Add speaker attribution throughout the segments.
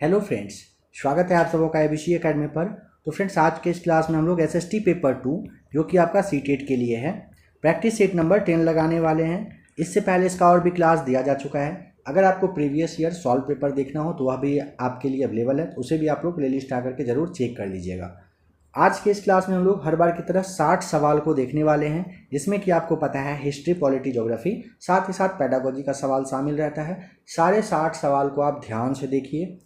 Speaker 1: Hello friends, स्वागत है आप सबों का एबीसी एकेडमी पर। तो फ्रेंड्स, आज के इस क्लास में हम लोग एसएसटी पेपर 2 जो कि आपका सीटेट के लिए है, प्रैक्टिस सेट नंबर 10 लगाने वाले हैं। इससे पहले इसका और भी क्लास दिया जा चुका है। अगर आपको प्रीवियस ईयर सॉल्व पेपर देखना हो तो वह भी आपके लिए अवेलेबल है, तो उसे भी आप लोग प्ले लिस्ट आकर के ज़रूर चेक कर लीजिएगा। आज के इस क्लास में हम लोग हर बार की तरह 60 सवाल को देखने वाले हैं, जिसमें कि आपको पता है हिस्ट्री, पॉलिटी, ज्योग्राफी, साथ ही साथ पेडागोजी का सवाल शामिल रहता है। सारे 60 सवाल को आप ध्यान से देखिए।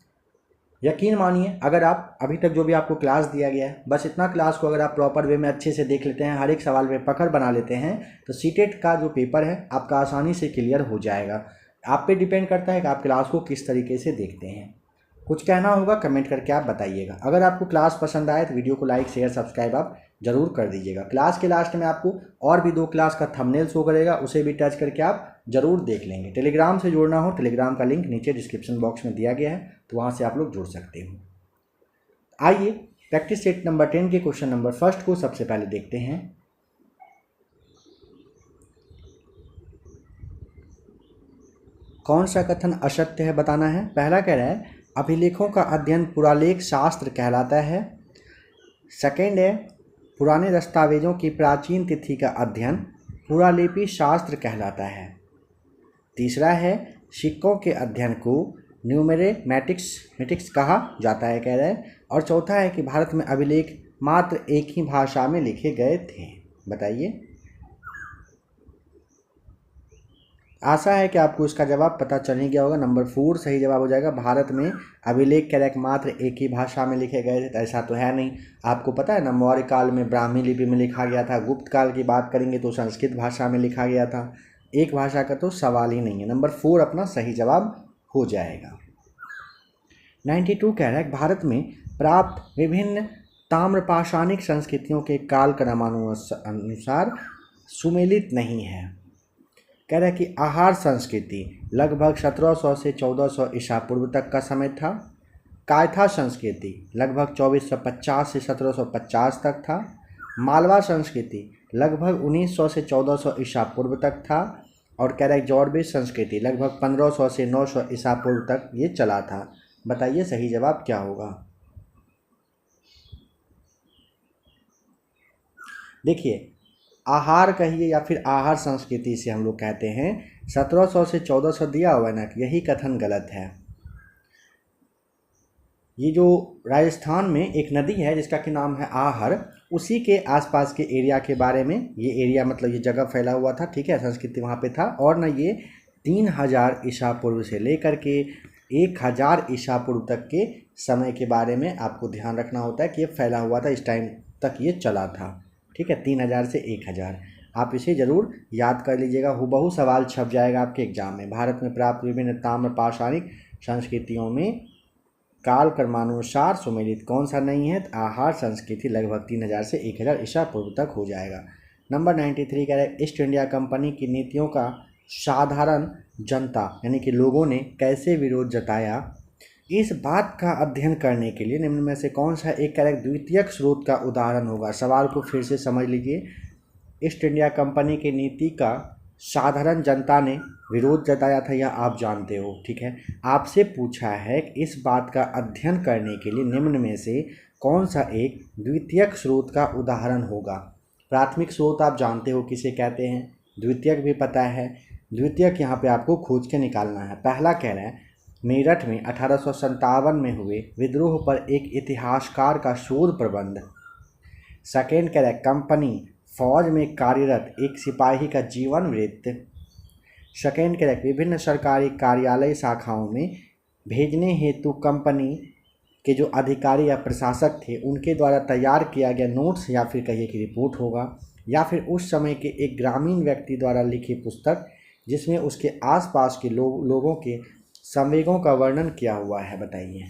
Speaker 1: यकीन मानिए, अगर आप अभी तक जो भी आपको क्लास दिया गया है, बस इतना क्लास को अगर आप प्रॉपर वे में अच्छे से देख लेते हैं, हर एक सवाल में पकड़ बना लेते हैं, तो सीटेट का जो पेपर है आपका आसानी से क्लियर हो जाएगा। आप पे डिपेंड करता है कि आप क्लास को किस तरीके से देखते हैं। कुछ कहना होगा कमेंट करके आप बताइएगा। अगर आपको क्लास पसंद आए तो वीडियो को लाइक, शेयर, सब्सक्राइब आप जरूर कर दीजिएगा। क्लास के लास्ट में आपको और भी 2 क्लास का थंबनेल शो करेगा, उसे भी टच करके आप जरूर देख लेंगे। टेलीग्राम से जुड़ना हो, टेलीग्राम का लिंक नीचे डिस्क्रिप्शन बॉक्स में दिया गया है, तो वहाँ से आप लोग जुड़ सकते हो। आइए प्रैक्टिस सेट नंबर 10 के क्वेश्चन नंबर फर्स्ट को सबसे पहले देखते हैं। कौन सा कथन असत्य है बताना है। पहला कह रहा है अभिलेखों का अध्ययन पुरालेख शास्त्र कहलाता है। सेकेंड है पुराने दस्तावेजों की प्राचीन तिथि का अध्ययन पुरालिपि शास्त्र कहलाता है। तीसरा है सिक्कों के अध्ययन को न्यूमेरेमेटिक्स कहा जाता है, कह रहा है। और चौथा है कि भारत में अभिलेख मात्र एक ही भाषा में लिखे गए थे। बताइए। आशा है कि आपको इसका जवाब पता चल ही गया होगा। नंबर 4 सही जवाब हो जाएगा। भारत में अभिलेख कैरेक्ट मात्र एक ही भाषा में लिखे गए थे, ऐसा तो है नहीं। आपको पता है ना, मौर्य काल में ब्राह्मी लिपि में लिखा गया था। गुप्त काल की बात करेंगे तो संस्कृत भाषा में लिखा गया था। एक भाषा का तो सवाल ही नहीं है। नंबर 4 अपना सही जवाब हो जाएगा। 92 कह रहा है भारत में प्राप्त विभिन्न ताम्रपाषाणिक संस्कृतियों के काल क्रमानुसार सुमेलित नहीं है। कह रहा है कि आहार संस्कृति लगभग 1700 से 1400 ईसा पूर्व तक का समय था। कायथा संस्कृति लगभग 2450 से 1750 तक था। मालवा संस्कृति लगभग 1900 से 1400 ईसा पूर्व तक था। और कह रहा है जॉर्बेज संस्कृति लगभग 1500 से 900 ईसा पूर्व तक ये चला था। बताइए सही जवाब क्या होगा। देखिए, आहार कहिए या फिर आहार संस्कृति से हम लोग कहते हैं। 1700 से 1400 दिया हुआ है ना, यही कथन गलत है। ये जो राजस्थान में एक नदी है जिसका कि नाम है आहर, उसी के आसपास के एरिया के बारे में, ये एरिया मतलब ये जगह फैला हुआ था, ठीक है, संस्कृति वहाँ पे था। और ना ये 3000 ईसा पूर्व से लेकर के 1000 ईसा पूर्व तक के समय के बारे में आपको ध्यान रखना होता है कि ये फैला हुआ था, इस टाइम तक ये चला था, ठीक है। 3000 से 1000 आप इसे ज़रूर याद कर लीजिएगा। हुबहू सवाल छप जाएगा आपके एग्जाम में। भारत में प्राप्त विभिन्न ताम्रपाषाणिक संस्कृतियों में काल क्रमानुसार सुमेलित कौन सा नहीं है। आहार संस्कृति लगभग 3000 से 1000 ईसा पूर्व तक हो जाएगा। नंबर 93 कह रहे हैं ईस्ट इंडिया कंपनी की नीतियों का साधारण जनता यानी कि लोगों ने कैसे विरोध जताया। इस बात का अध्ययन करने के लिए निम्न में से कौन सा एक करेक्ट द्वितीयक स्रोत का उदाहरण होगा। सवाल को फिर से समझ लीजिए। ईस्ट इंडिया कंपनी की नीति का साधारण जनता ने विरोध जताया था, यह आप जानते हो, ठीक है। आपसे पूछा है कि इस बात का अध्ययन करने के लिए निम्न में से कौन सा एक द्वितीयक स्रोत का उदाहरण होगा। प्राथमिक स्रोत आप जानते हो किसे कहते हैं, द्वितीयक भी पता है। द्वितीयक यहाँ पे आपको खोज के निकालना है। पहला कह रहा है मेरठ में 1857 में हुए विद्रोह पर एक इतिहासकार का शोध प्रबंध। सेकेंड कह रहा है कंपनी फौज में कार्यरत एक सिपाही का जीवन वृत्त। सेकेंड कह रहा है विभिन्न सरकारी कार्यालय शाखाओं में भेजने हेतु कंपनी के जो अधिकारी या प्रशासक थे उनके द्वारा तैयार किया गया नोट्स या फिर कहिए कि रिपोर्ट होगा, या फिर उस समय के एक ग्रामीण व्यक्ति द्वारा लिखी पुस्तक जिसमें उसके आसपास के लोगों के संवेगों का वर्णन किया हुआ है। बताइए।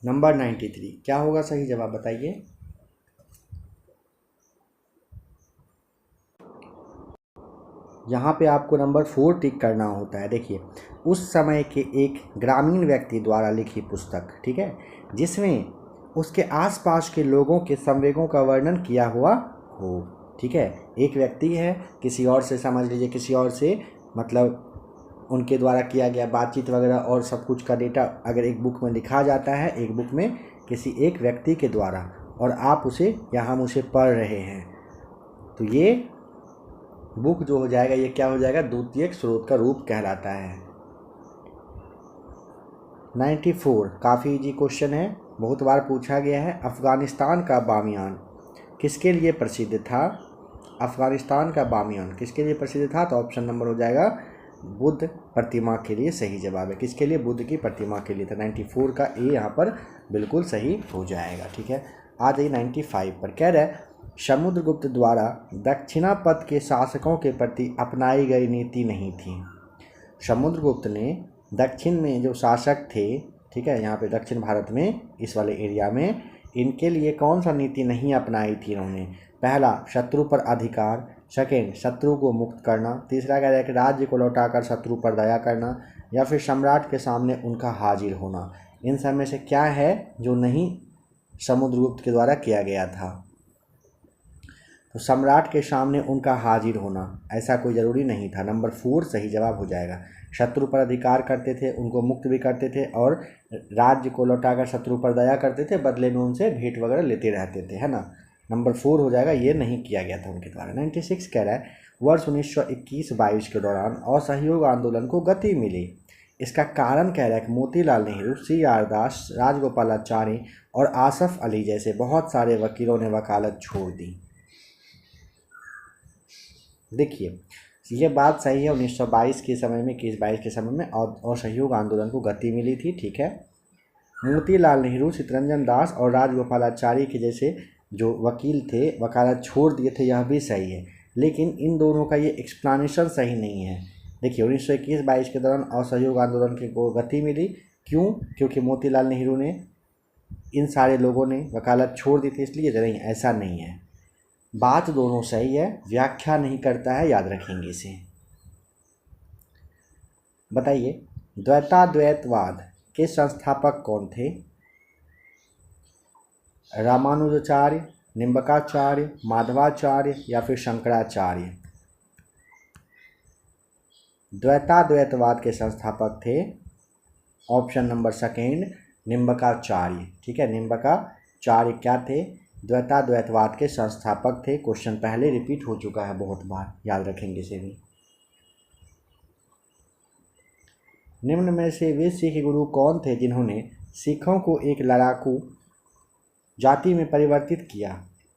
Speaker 1: नंबर 93 क्या होगा सही जवाब बताइए। यहाँ पे आपको नंबर 4 टिक करना होता है। देखिए, उस समय के एक ग्रामीण व्यक्ति द्वारा लिखी पुस्तक, ठीक है, जिसमें उसके आसपास के लोगों के संवेगों का वर्णन किया हुआ हो। ठीक है, एक व्यक्ति है, किसी और से समझ लीजिए, किसी और से मतलब उनके द्वारा किया गया बातचीत वगैरह और सब कुछ का डेटा अगर एक बुक में लिखा जाता है, एक बुक में किसी एक व्यक्ति के द्वारा, और आप उसे या हम उसे पढ़ रहे हैं, तो ये बुक जो हो जाएगा, ये क्या हो जाएगा, द्वितीयक स्रोत का रूप कहलाता है। 94 काफ़ी इजी क्वेश्चन है, बहुत बार पूछा गया है। अफ़गानिस्तान का बामियान किसके लिए प्रसिद्ध था? अफ़गानिस्तान का बामियान किसके लिए प्रसिद्ध था? तो ऑप्शन नंबर हो जाएगा बुद्ध प्रतिमा के लिए सही जवाब है। किसके लिए? बुद्ध की प्रतिमा के लिए था। 94 का ए यहाँ पर बिल्कुल सही हो जाएगा। ठीक है, आ जाइए 95 पर। कह रहा है समुद्रगुप्त द्वारा दक्षिणापथ के शासकों के प्रति अपनाई गई नीति नहीं थी। समुद्रगुप्त ने दक्षिण में जो शासक थे, ठीक है, यहाँ पे दक्षिण भारत में इस वाले एरिया में, इनके लिए कौन सा नीति नहीं अपनाई थी इन्होंने? पहला, शत्रु पर अधिकार। सेकेंड, शत्रु को मुक्त करना। तीसरा कह रहा है कि राज्य को लौटाकर शत्रु पर दया करना, या फिर सम्राट के सामने उनका हाजिर होना। इन सब में से क्या है जो नहीं समुद्रगुप्त के द्वारा किया गया था? तो सम्राट के सामने उनका हाजिर होना, ऐसा कोई ज़रूरी नहीं था। नंबर 4 सही जवाब हो जाएगा। शत्रु पर अधिकार करते थे, उनको मुक्त भी करते थे, और राज्य को लौटाकर शत्रु पर दया करते थे, बदले में उनसे भेंट वगैरह लेते रहते थे, है ना। नंबर 4 हो जाएगा, ये नहीं किया गया था उनके द्वारा। 96 कह रहा है वर्ष 1921-22 के दौरान असहयोग आंदोलन को गति मिली। इसका कारण कह रहा है कि मोतीलाल नेहरू, C.R. दास, राजगोपालाचारी और आसफ अली जैसे बहुत सारे वकीलों ने वकालत छोड़ दी। देखिए, ये बात सही है, 1922 के समय में, 21-22 के समय में असहयोग आंदोलन को गति मिली थी। ठीक है, मोतीलाल नेहरू, चित्तरंजन दास और राजगोपालाचारी के जैसे जो वकील थे वकालत छोड़ दिए थे, यह भी सही है, लेकिन इन दोनों का ये एक्सप्लेनेशन सही नहीं है। देखिए, 1921-22 के दौरान असहयोग आंदोलन को गति मिली, क्यों? क्योंकि मोतीलाल नेहरू ने, इन सारे लोगों ने वकालत छोड़ दी थी, इसलिए नहीं, ऐसा नहीं है। बात दोनों सही है, व्याख्या नहीं करता है, याद रखेंगे इसे। बताइए, द्वैताद्वैतवाद के संस्थापक कौन थे? रामानुजाचार्य, निम्बकाचार्य, माधवाचार्य या फिर शंकराचार्य? द्वैताद्वैतवाद के संस्थापक थे ऑप्शन नंबर सेकेंड, निम्बकाचार्य। ठीक है, निम्बकाचार्य क्या थे? द्वैताद्वैतवाद के संस्थापक थे। क्वेश्चन पहले रिपीट हो चुका है बहुत बार, याद रखेंगे इसे भी। निम्न में से वे सिख गुरु कौन थे जिन्होंने सिखों को एक लड़ाकू जाति में परिवर्तित किया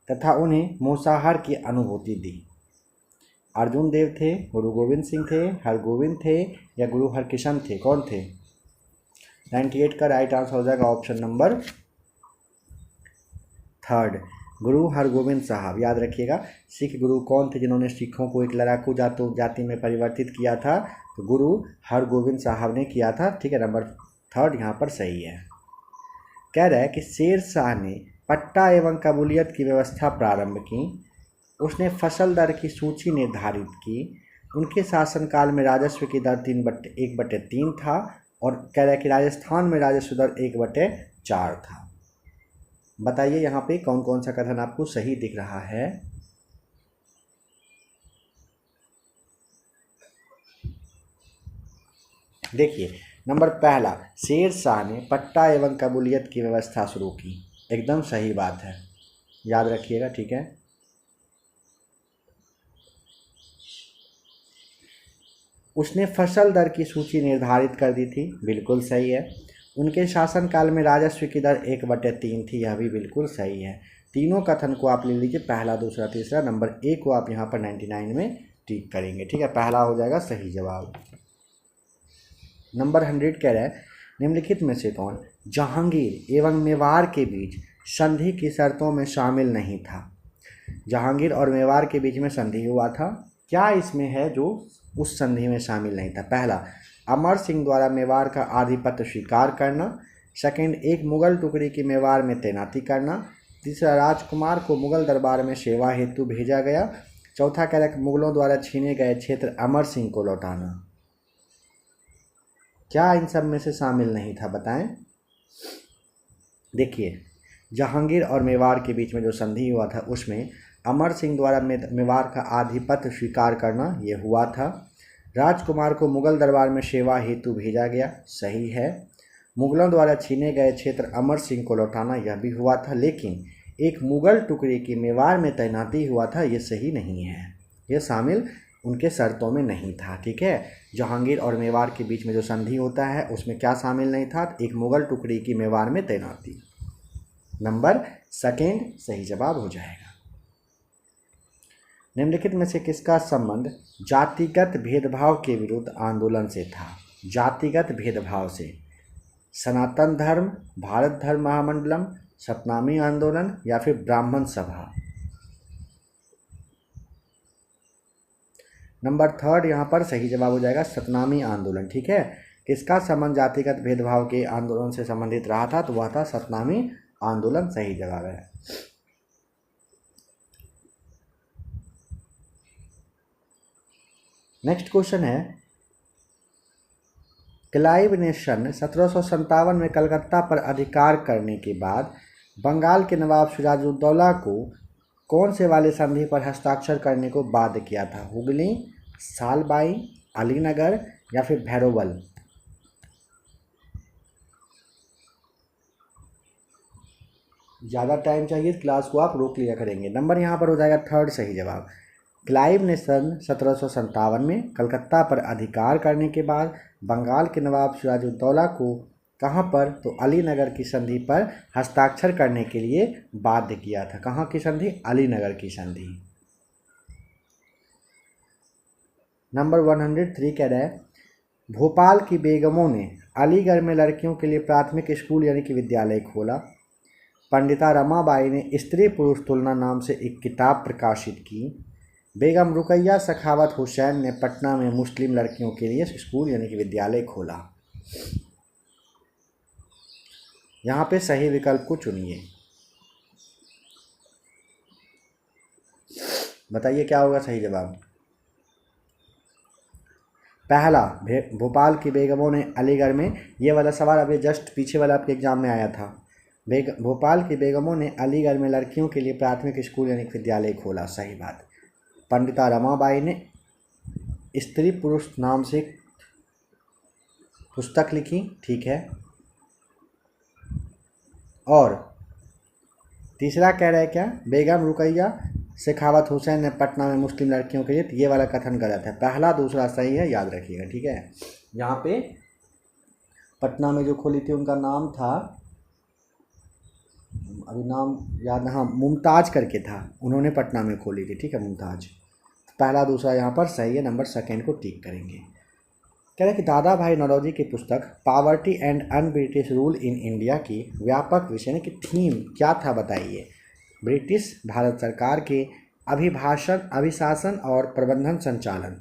Speaker 1: तथा उन्हें मांसाहार की अनुभूति दी? अर्जुन देव थे, गुरु गोविंद सिंह थे, हरगोविंद थे या गुरु हरकिशन थे? कौन थे? 98 का राइट आंसर हो जाएगा ऑप्शन नंबर 3, गुरु हरगोविंद साहब। याद रखिएगा, सिख गुरु कौन थे जिन्होंने सिखों को एक लड़ाकू जाति में परिवर्तित किया था? तो गुरु हरगोविंद साहब ने किया था। ठीक है, नंबर 3 यहाँ पर सही है। कह रहा है कि शेर शाह ने पट्टा एवं कबूलियत की व्यवस्था प्रारंभ की, उसने फसल दर की सूची निर्धारित की, उनके शासनकाल में राजस्व की दर 1/3 था, और कह रहा है कि राजस्थान में राजस्व दर 1/4 था। बताइए यहाँ पे कौन कौन सा कथन आपको सही दिख रहा है? देखिए, नंबर पहला, शेर शाह ने पट्टा एवं कबूलियत की व्यवस्था शुरू की, एकदम सही बात है, याद रखिएगा। ठीक है, उसने फसल दर की सूची निर्धारित कर दी थी, बिल्कुल सही है। उनके शासनकाल में राजस्व की दर 1/3 थी, यह भी बिल्कुल सही है। तीनों कथन को आप ले लीजिए, पहला, दूसरा, तीसरा। नंबर ए को आप यहाँ पर 99 में टिक करेंगे। ठीक है, पहला हो जाएगा सही जवाब। नंबर 100 कह रहा है निम्नलिखित में से कौन जहांगीर एवं मेवाड़ के बीच संधि की शर्तों में शामिल नहीं था? जहांगीर और मेवाड़ के बीच में संधि हुआ था, क्या इसमें है जो उस संधि में शामिल नहीं था? पहला, अमर सिंह द्वारा मेवाड़ का आधिपत्य स्वीकार करना। सेकंड, एक मुगल टुकड़ी की मेवाड़ में तैनाती करना। तीसरा, राजकुमार को मुगल दरबार में सेवा हेतु भेजा गया। चौथा कह रहा है मुगलों द्वारा छीने गए क्षेत्र अमर सिंह को लौटाना। क्या इन सब में से शामिल नहीं था? बताएं। देखिए, जहांगीर और मेवाड़ के बीच में जो संधि हुआ था उसमें अमर सिंह द्वारा मेवाड़ का आधिपत्य स्वीकार करना ये हुआ था। राजकुमार को मुगल दरबार में सेवा हेतु भेजा गया, सही है। मुगलों द्वारा छीने गए क्षेत्र अमर सिंह को लौटाना, यह भी हुआ था। लेकिन एक मुगल टुकड़े की मेवाड़ में तैनाती हुआ था, ये सही नहीं है, ये शामिल उनके शर्तों में नहीं था। ठीक है, जहांगीर और मेवाड़ के बीच में जो संधि होता है उसमें क्या शामिल नहीं था? एक मुगल टुकड़ी की मेवाड़ में तैनाती। नंबर सेकेंड सही जवाब हो जाएगा। निम्नलिखित में से किसका संबंध जातिगत भेदभाव के विरुद्ध आंदोलन से था? जातिगत भेदभाव से, सनातन धर्म, भारत धर्म महामंडलम, सतनामी आंदोलन या फिर ब्राह्मण सभा? नंबर थर्ड यहाँ पर सही जवाब हो जाएगा, सतनामी आंदोलन। ठीक है, किसका संबंध जातिगत भेदभाव के आंदोलन से संबंधित रहा था? तो वह था सतनामी आंदोलन, सही जवाब है। नेक्स्ट क्वेश्चन है, क्लाइव ने सन 1757 में कलकत्ता पर अधिकार करने के बाद बंगाल के नवाब सिराजुद्दौला को कौन से वाले संधि पर हस्ताक्षर करने को बाध्य किया था? हुगली, सालबाई, अलीनगर या फिर भैरोवल? ज़्यादा टाइम चाहिए क्लास को आप रोक लिया करेंगे। नंबर यहाँ पर हो जाएगा थर्ड सही जवाब। क्लाइव ने सन 1757 में कलकत्ता पर अधिकार करने के बाद बंगाल के नवाब सिराजुद्दौला को कहाँ पर? तो अलीनगर की संधि पर हस्ताक्षर करने के लिए बाध्य किया था। कहाँ की संधि? अलीनगर की संधि। नंबर 103 कह रहा है, भोपाल की बेगमों ने अलीगढ़ में लड़कियों के लिए प्राथमिक स्कूल यानी कि विद्यालय खोला। पंडिता रमाबाई ने स्त्री पुरुष तुलना नाम से एक किताब प्रकाशित की। बेगम रुकैया सखावत हुसैन ने पटना में मुस्लिम लड़कियों के लिए स्कूल यानी कि विद्यालय खोला। यहाँ पे सही विकल्प को चुनिए, बताइए क्या होगा सही जवाब। पहला, भोपाल की बेगमों ने अलीगढ़ में, ये वाला सवाल अभी जस्ट पीछे वाला आपके एग्जाम में आया था। भोपाल की बेगमों ने अलीगढ़ में लड़कियों के लिए प्राथमिक स्कूल यानी विद्यालय खोला, सही बात। पंडिता रमाबाई ने स्त्री पुरुष नाम से पुस्तक लिखी, ठीक है। और तीसरा कह रहा है क्या, बेगम रुकैया शेखावत हुसैन ने पटना में मुस्लिम लड़कियों के लिए, तो ये वाला कथन गलत है। पहला दूसरा सही है, याद रखिएगा, ठीक है। यहाँ पे पटना में जो खोली थी उनका नाम था, अभी नाम याद, हाँ मुमताज़ करके था, उन्होंने पटना में खोली थी, ठीक है, मुमताज़। पहला दूसरा यहाँ पर सही है, नंबर सेकेंड को टिक करेंगे। कह रहे कि दादा भाई नौरोजी की पुस्तक poverty and un British rule in India की व्यापक विषय की थीम क्या था, बताइए। ब्रिटिश भारत सरकार के अभिभाषण, अभिशासन और प्रबंधन संचालन।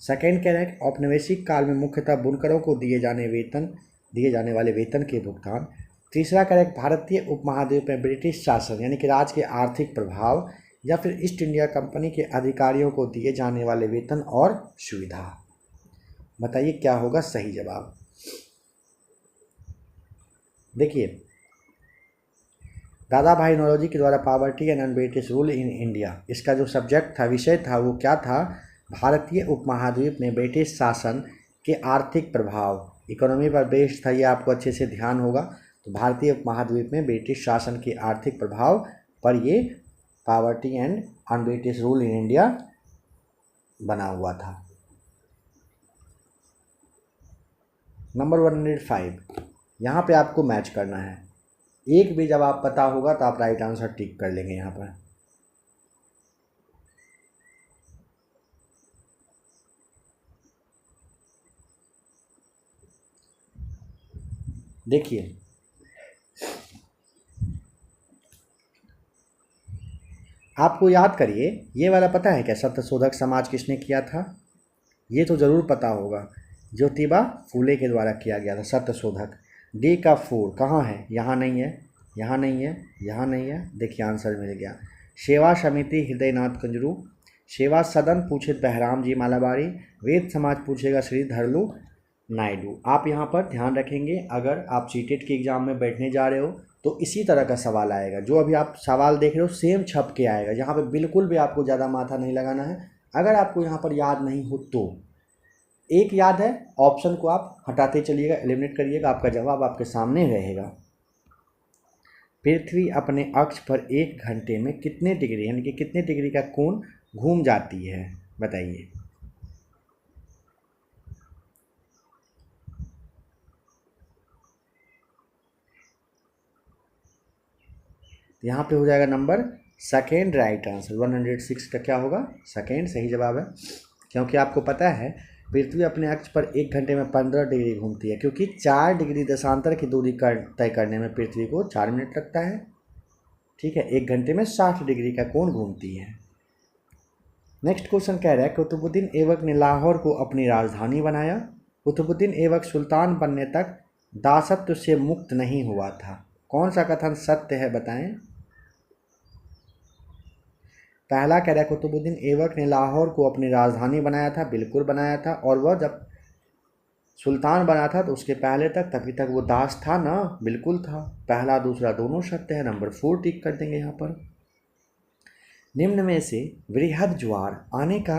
Speaker 1: सेकेंड कह रहे हैं औपनिवेशिक काल में मुख्यतः बुनकरों को दिए जाने वाले वेतन के भुगतान। तीसरा कह रहे हैं भारतीय उपमहाद्वीप में ब्रिटिश शासन यानी कि राज के आर्थिक प्रभाव, या फिर ईस्ट इंडिया कंपनी के अधिकारियों को दिए जाने वाले वेतन और सुविधा। बताइए क्या होगा सही जवाब। देखिए, दादा भाई नौरोजी के द्वारा poverty and un British rule in India, इसका जो सब्जेक्ट था, विषय था, वो क्या था, भारतीय उपमहाद्वीप में ब्रिटिश शासन के आर्थिक प्रभाव, इकोनॉमी पर बेस्ड था, ये आपको अच्छे से ध्यान होगा। तो भारतीय उपमहाद्वीप में ब्रिटिश शासन के आर्थिक प्रभाव पर ये poverty and un British rule in India बना हुआ था। नंबर 105, यहाँ पे आपको मैच करना है। एक भी जब आप पता होगा तो आप राइट आंसर टिक कर लेंगे। यहाँ पर देखिए, आपको याद करिए, ये वाला पता है क्या, सत्यशोधक समाज किसने किया था? ये तो ज़रूर पता होगा, ज्योतिबा फूले के द्वारा किया गया था सत्यशोधक। डी का 4 कहाँ है? यहाँ नहीं है, यहाँ नहीं है, यहाँ नहीं है। देखिए आंसर मिल गया। सेवा समिति हृदयनाथ कंजरू, सेवा सदन पूछे बहराम जी मालाबारी, वेद समाज पूछेगा श्री धरलू नायडू। आप यहाँ पर ध्यान रखेंगे, अगर आप सीटेट के एग्ज़ाम में बैठने जा रहे हो तो इसी तरह का सवाल आएगा। जो अभी आप सवाल देख रहे हो सेम छप के आएगा। यहाँ पे बिल्कुल भी आपको ज़्यादा माथा नहीं लगाना है। अगर आपको यहाँ पर याद नहीं हो तो एक याद है, ऑप्शन को आप हटाते चलिएगा, एलिमिनेट करिएगा, आपका जवाब आपके सामने रहेगा। पृथ्वी अपने अक्ष पर 1 घंटे में कितने डिग्री यानी कि कितने डिग्री का कोण घूम जाती है, बताइए। यहाँ पे हो जाएगा नंबर सेकेंड राइट आंसर। 106 का क्या होगा, सेकेंड सही जवाब है। क्योंकि आपको पता है पृथ्वी अपने अक्ष पर 1 घंटे में 15 डिग्री घूमती है, क्योंकि 4 डिग्री देशांतर की दूरी तय करने में पृथ्वी को 4 मिनट लगता है। ठीक है, 1 घंटे में 60 डिग्री का कोण घूमती है। नेक्स्ट क्वेश्चन कह रहा है कुतुबुद्दीन ऐबक ने लाहौर को अपनी राजधानी बनाया। कुतुबुद्दीन ऐबक सुल्तान बनने तक दासत्व से मुक्त नहीं हुआ था। कौन सा कथन सत्य है, बताएं। पहला कह रहा है कुतुबुद्दीन ऐबक ने लाहौर को अपनी राजधानी बनाया था, बिल्कुल बनाया था। और वह जब सुल्तान बना था तो उसके पहले तक तभी तक वो दास था ना, बिल्कुल था। पहला दूसरा दोनों सत्य है, नंबर 4 टिक कर देंगे यहाँ पर। निम्न में से वृहद ज्वार आने का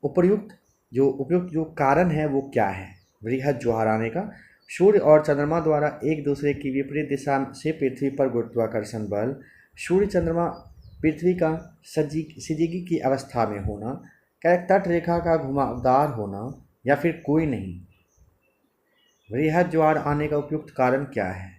Speaker 1: उपयुक्त जो कारण है वो क्या है। वृहद ज्वार आने का सूर्य और चंद्रमा द्वारा एक दूसरे की विपरीत दिशा से पृथ्वी पर गुरुत्वाकर्षण बल, सूर्य चंद्रमा पृथ्वी का सजीगी की अवस्था में होना, तट रेखा का घुमावदार होना, या फिर कोई नहीं। वृहद ज्वार आने का उपयुक्त कारण क्या है।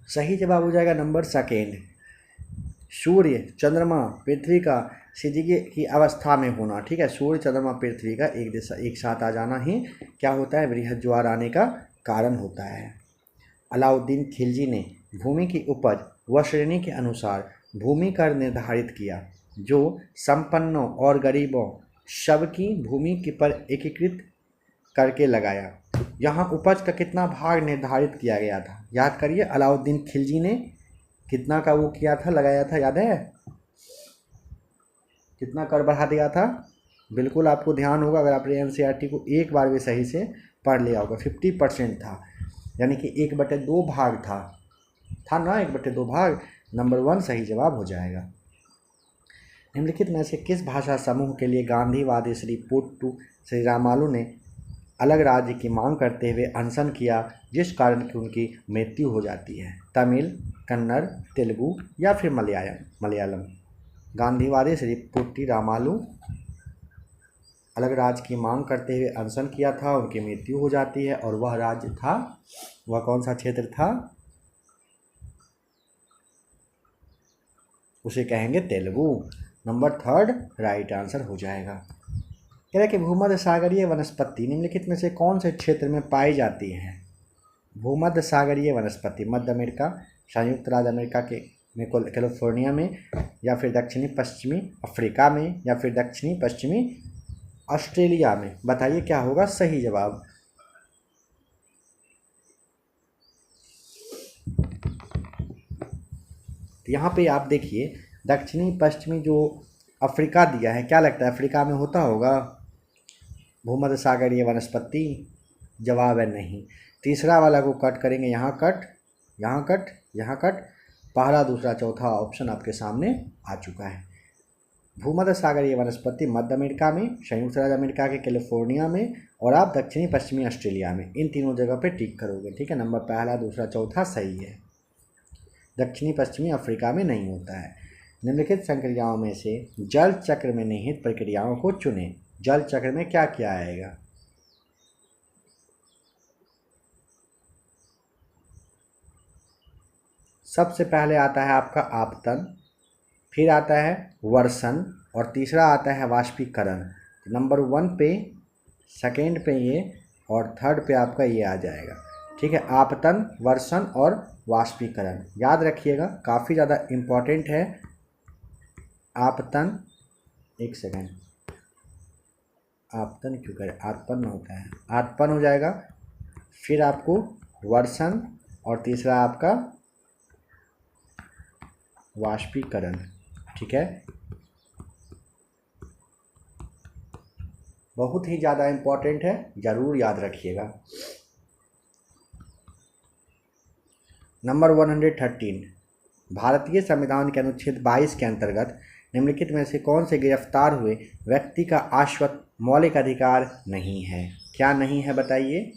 Speaker 1: सही जवाब हो जाएगा नंबर सेकेंड, सूर्य चंद्रमा पृथ्वी का सजीगी की अवस्था में होना। ठीक है, सूर्य चंद्रमा पृथ्वी का एक साथ आ जाना ही क्या होता है, वृहद ज्वार आने का कारण होता है। अलाउद्दीन खिलजी ने भूमि की उपज व श्रेणी के अनुसार भूमि कर निर्धारित किया, जो संपन्नों और गरीबों सबकी भूमि के पर एकीकृत करके लगाया। यहाँ उपज का कितना भाग निर्धारित किया गया था, याद करिए। अलाउद्दीन खिलजी ने कितना का वो किया था, लगाया था, याद है। कितना कर बढ़ा दिया था, बिल्कुल आपको ध्यान होगा अगर आपने एनसीईआरटी को एक बार भी सही से पढ़ लिया होगा। 50% था, यानी कि 1/2 भाग था ना, 1/2 भाग। नंबर 1 सही जवाब हो जाएगा। निम्नलिखित में से किस भाषा समूह के लिए गांधीवादी श्री पुट्टू श्री रामालू ने अलग राज्य की मांग करते हुए अनशन किया, जिस कारण की उनकी मृत्यु हो जाती है। तमिल, कन्नड़, तेलुगु या फिर मलयालम। गांधीवादी श्री पुट्टी रामालू अलग राज्य की मांग करते हुए अनशन किया था, उनकी मृत्यु हो जाती है। और वह राज्य था, वह कौन सा क्षेत्र था, उसे कहेंगे तेलुगु। नंबर 3 राइट आंसर हो जाएगा। कह रहे कि भूमध्य सागरीय वनस्पति निम्नलिखित में से कौन से क्षेत्र में पाई जाती है। भूमध्य सागरीय वनस्पति मध्य अमेरिका, संयुक्त राज्य अमेरिका के में कैलिफोर्निया में, या फिर दक्षिणी पश्चिमी अफ्रीका में, या फिर दक्षिणी पश्चिमी ऑस्ट्रेलिया में। बताइए क्या होगा सही जवाब। यहाँ पे आप देखिए दक्षिणी पश्चिमी जो अफ्रीका दिया है, क्या लगता है अफ्रीका में होता होगा भूमध्य सागरीय वनस्पति। जवाब है नहीं। तीसरा वाला को कट करेंगे, यहाँ कट, यहाँ कट, यहाँ कट। पहला दूसरा चौथा ऑप्शन आपके सामने आ चुका है। भूमध्य सागरीय वनस्पति मध्य अमेरिका में, संयुक्त राज्य अमेरिका के कैलिफोर्निया में, और आप दक्षिणी पश्चिमी ऑस्ट्रेलिया में। इन तीनों जगह पे टिक करोगे। ठीक है, नंबर पहला दूसरा चौथा सही है। दक्षिणी पश्चिमी अफ्रीका में नहीं होता है। निम्नलिखित संक्रियाओं में से जल चक्र में निहित प्रक्रियाओं को चुनें। जल चक्र में क्या क्या आएगा। सबसे पहले आता है आपका आपतन, फिर आता है वर्षण, और तीसरा आता है वाष्पीकरण। नंबर 1 पे, सेकेंड पे ये, और थर्ड पे आपका ये आ जाएगा। ठीक है, आपतन, वर्षण और वाष्पीकरण याद रखिएगा, काफ़ी ज़्यादा इम्पॉर्टेंट है। आपतन, एक सेकेंड, आपतन क्यों करें, आत्पन्न होता है, आत्पन्न हो जाएगा। फिर आपको वर्षण, और तीसरा आपका वाष्पीकरण। ठीक है, बहुत ही ज़्यादा इम्पोर्टेंट है, ज़रूर याद रखिएगा। नंबर 113, भारतीय संविधान के अनुच्छेद 22 के अंतर्गत निम्नलिखित में से कौन से गिरफ्तार हुए व्यक्ति का आश्वस्त मौलिक अधिकार नहीं है? क्या नहीं है बताइए।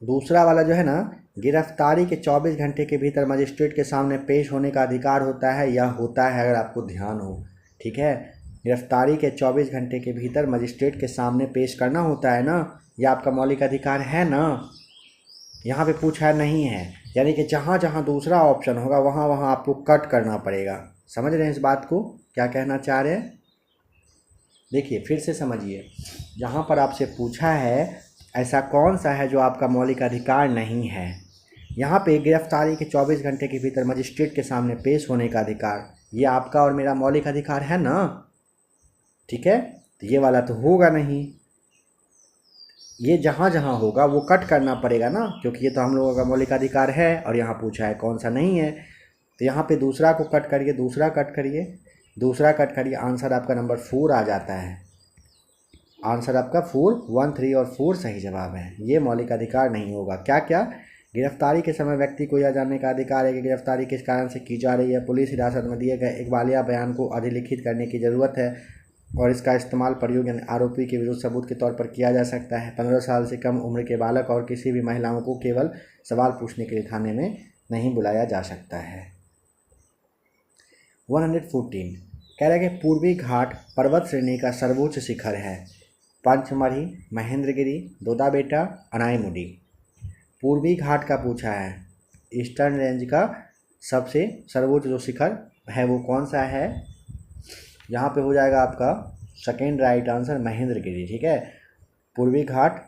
Speaker 1: दूसरा वाला जो है ना, गिरफ्तारी के 24 घंटे के भीतर मजिस्ट्रेट के सामने पेश होने का अधिकार होता है, यह होता है अगर आपको ध्यान हो, ठीक है। गिरफ्तारी के 24 घंटे के भीतर मजिस्ट्रेट के सामने पेश करना होता है ना, यह आपका मौलिक अधिकार है ना। यहाँ पे पूछा है नहीं है, यानी कि जहाँ जहाँ दूसरा ऑप्शन होगा वहाँ वहाँ आपको कट करना पड़ेगा। समझ रहे हैं इस बात को, क्या कहना चाह रहे हैं? देखिए फिर से समझिए, यहाँ पर आपसे पूछा है ऐसा कौन सा है जो आपका मौलिक अधिकार नहीं है। यहाँ पे गिरफ्तारी के 24 घंटे के भीतर मजिस्ट्रेट के सामने पेश होने का अधिकार, ये आपका और मेरा मौलिक अधिकार है ना, ठीक है। तो ये वाला तो होगा नहीं, ये जहाँ जहाँ होगा वो कट करना पड़ेगा ना, क्योंकि ये तो हम लोगों का मौलिक अधिकार है और यहाँ पूछा है कौन सा नहीं है। तो यहाँ पे दूसरा को कट करिए, दूसरा कट करिए, दूसरा कट करिए, आंसर आपका नंबर 4 आ जाता है। आंसर आपका 4, 1, 3 और 4 सही जवाब है। ये मौलिक अधिकार नहीं होगा। क्या क्या? गिरफ्तारी के समय व्यक्ति को यह जानने का अधिकार है कि गिरफ्तारी किस कारण से की जा रही है, पुलिस हिरासत में दिए गए इकबालिया बयान को अधिलिखित करने की ज़रूरत है और इसका इस्तेमाल प्रयोग आरोपी के विरुद्ध सबूत के तौर पर किया जा सकता है। 15 साल से कम उम्र के बालक और किसी भी महिलाओं को केवल सवाल पूछने के लिए थाने में नहीं बुलाया जा सकता है। 114 कह रहा है कि पूर्वी घाट पर्वत श्रेणी का सर्वोच्च शिखर है। पंचमढ़ी, महेंद्रगिरी, दोदा बेटा, अनाईमुडी। पूर्वी घाट का पूछा है, ईस्टर्न रेंज का सबसे सर्वोच्च जो शिखर है वो कौन सा है? यहाँ पे हो जाएगा आपका सेकेंड राइट आंसर महेंद्रगिरी, ठीक है। पूर्वी घाट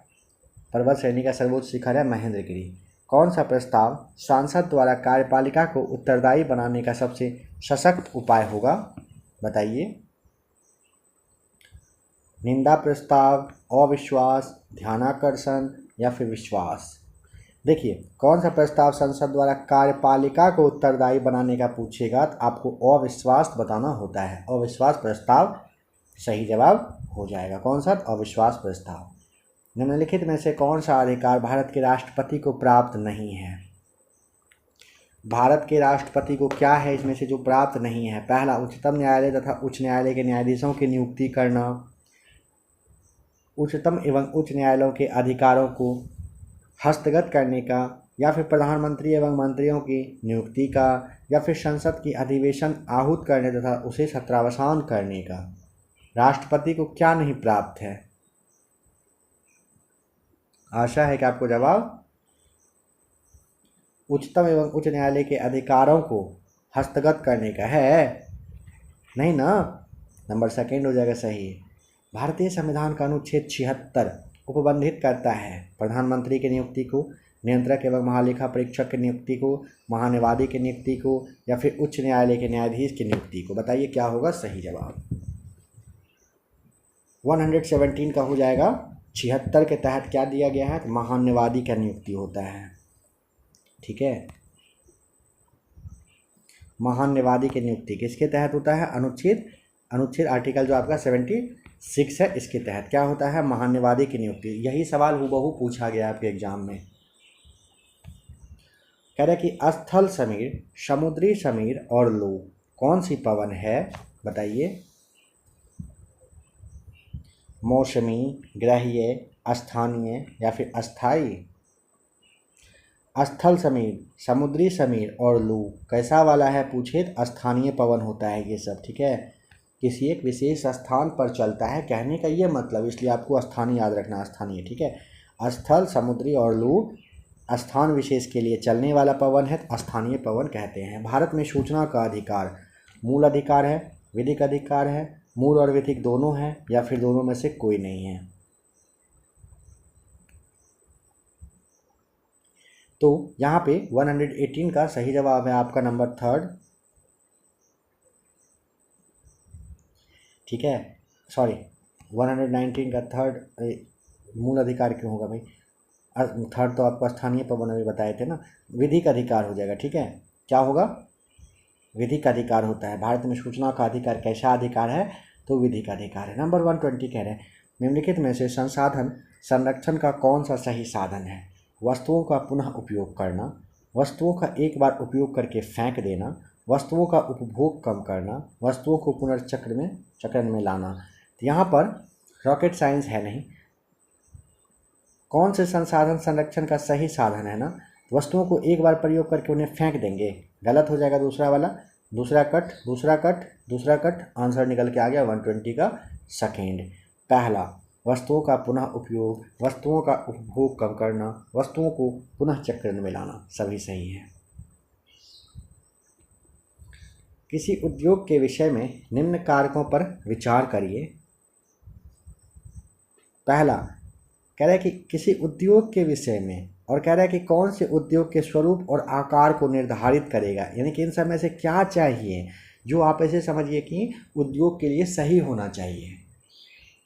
Speaker 1: पर्वत श्रेणी का सर्वोच्च शिखर है महेंद्रगिरी। कौन सा प्रस्ताव सांसद द्वारा कार्यपालिका को उत्तरदायी बनाने का सबसे सशक्त उपाय होगा बताइए। निंदा प्रस्ताव, अविश्वास, ध्यानाकर्षण या फिर विश्वास। देखिए कौन सा प्रस्ताव संसद द्वारा कार्यपालिका को उत्तरदायी बनाने का पूछेगा तो आपको अविश्वास बताना होता है। अविश्वास प्रस्ताव सही जवाब हो जाएगा। कौन सा? अविश्वास प्रस्ताव। निम्नलिखित में से कौन सा अधिकार भारत के राष्ट्रपति को प्राप्त नहीं है? भारत के राष्ट्रपति को क्या है इसमें से जो प्राप्त नहीं है? पहला, उच्चतम न्यायालय तथा उच्च न्यायालय के न्यायाधीशों की नियुक्ति करना, उच्चतम एवं उच्च न्यायालयों के अधिकारों को हस्तगत करने का, या फिर प्रधानमंत्री एवं मंत्रियों की नियुक्ति का, या फिर संसद की अधिवेशन आहूत करने तथा उसे सत्रावसान करने का। राष्ट्रपति को क्या नहीं प्राप्त है? आशा है कि आपको जवाब उच्चतम एवं उच्च न्यायालय के अधिकारों को हस्तगत करने का है, नहीं ना। नंबर सेकेंड हो जाएगा सही। भारतीय संविधान का अनुच्छेद 76 उपबंधित करता है प्रधानमंत्री की नियुक्ति को, नियंत्रक एवं महालेखा परीक्षक की नियुक्ति को, महान्यायवादी की नियुक्ति को, या फिर उच्च न्यायालय के न्यायाधीश की नियुक्ति को। बताइए क्या होगा सही जवाब। 117 का हो जाएगा 76 के तहत क्या दिया गया है? तो महान्यायवादी का नियुक्ति होता है, ठीक है। महान्यायवादी की नियुक्ति किसके तहत होता है? अनुच्छेद आर्टिकल जो आपका 76 है इसके तहत क्या होता है? महान्यायवादी की नियुक्ति। यही सवाल हूबहू पूछा गया आपके एग्जाम में। कह रहे कि स्थल समीर, समुद्री समीर और लू कौन सी पवन है बताइए। मौसमी, ग्रहीय, स्थानीय या फिर अस्थाई। स्थल समीर, समुद्री समीर और लू कैसा वाला है पूछे तो स्थानीय पवन होता है ये सब, ठीक है। किसी एक विशेष स्थान पर चलता है, कहने का ये मतलब, इसलिए आपको स्थानीय याद रखना, स्थानीय, ठीक है। स्थल, समुद्री और लू स्थान विशेष के लिए चलने वाला पवन है तो स्थानीय पवन कहते हैं। भारत में सूचना का अधिकार मूल अधिकार है, विधिक अधिकार है, मूल और विधिक दोनों है, या फिर दोनों में से कोई नहीं है। तो यहाँ पे 118 का सही जवाब है आपका नंबर 3, ठीक है। सॉरी 119 का 3 मूल अधिकार क्यों होगा भाई? 3 तो आपको स्थानीय पवन अभी बताए थे ना, विधिक अधिकार हो जाएगा, ठीक है। क्या होगा? विधि का अधिकार होता है। भारत में सूचना का अधिकार कैसा अधिकार है? तो विधि का अधिकार है। नंबर 120 कह रहे हैं निम्नलिखित में से संसाधन संरक्षण का कौन सा सही साधन है? वस्तुओं का पुनः उपयोग करना, वस्तुओं का एक बार उपयोग करके फेंक देना, वस्तुओं का उपभोग कम करना, वस्तुओं को चक्रण में लाना। तो यहाँ पर रॉकेट साइंस है नहीं। कौन से संसाधन संरक्षण का सही साधन है ना? वस्तुओं को एक बार प्रयोग करके उन्हें फेंक देंगे, गलत हो जाएगा दूसरा वाला। दूसरा कट आंसर निकल के आ गया 120 का सेकेंड। पहला वस्तुओं का पुनः उपयोग, वस्तुओं का उपभोग कम करना, वस्तुओं को पुनः चक्रण में लाना, सभी सही है। किसी उद्योग के विषय में निम्न कारकों पर विचार करिए। पहला कह रहा है कि किसी उद्योग के विषय में, और कह रहा है कि कौन से उद्योग के स्वरूप और आकार को निर्धारित करेगा, यानी कि इन सब में से क्या चाहिए जो आप ऐसे समझिए कि उद्योग के लिए सही होना चाहिए।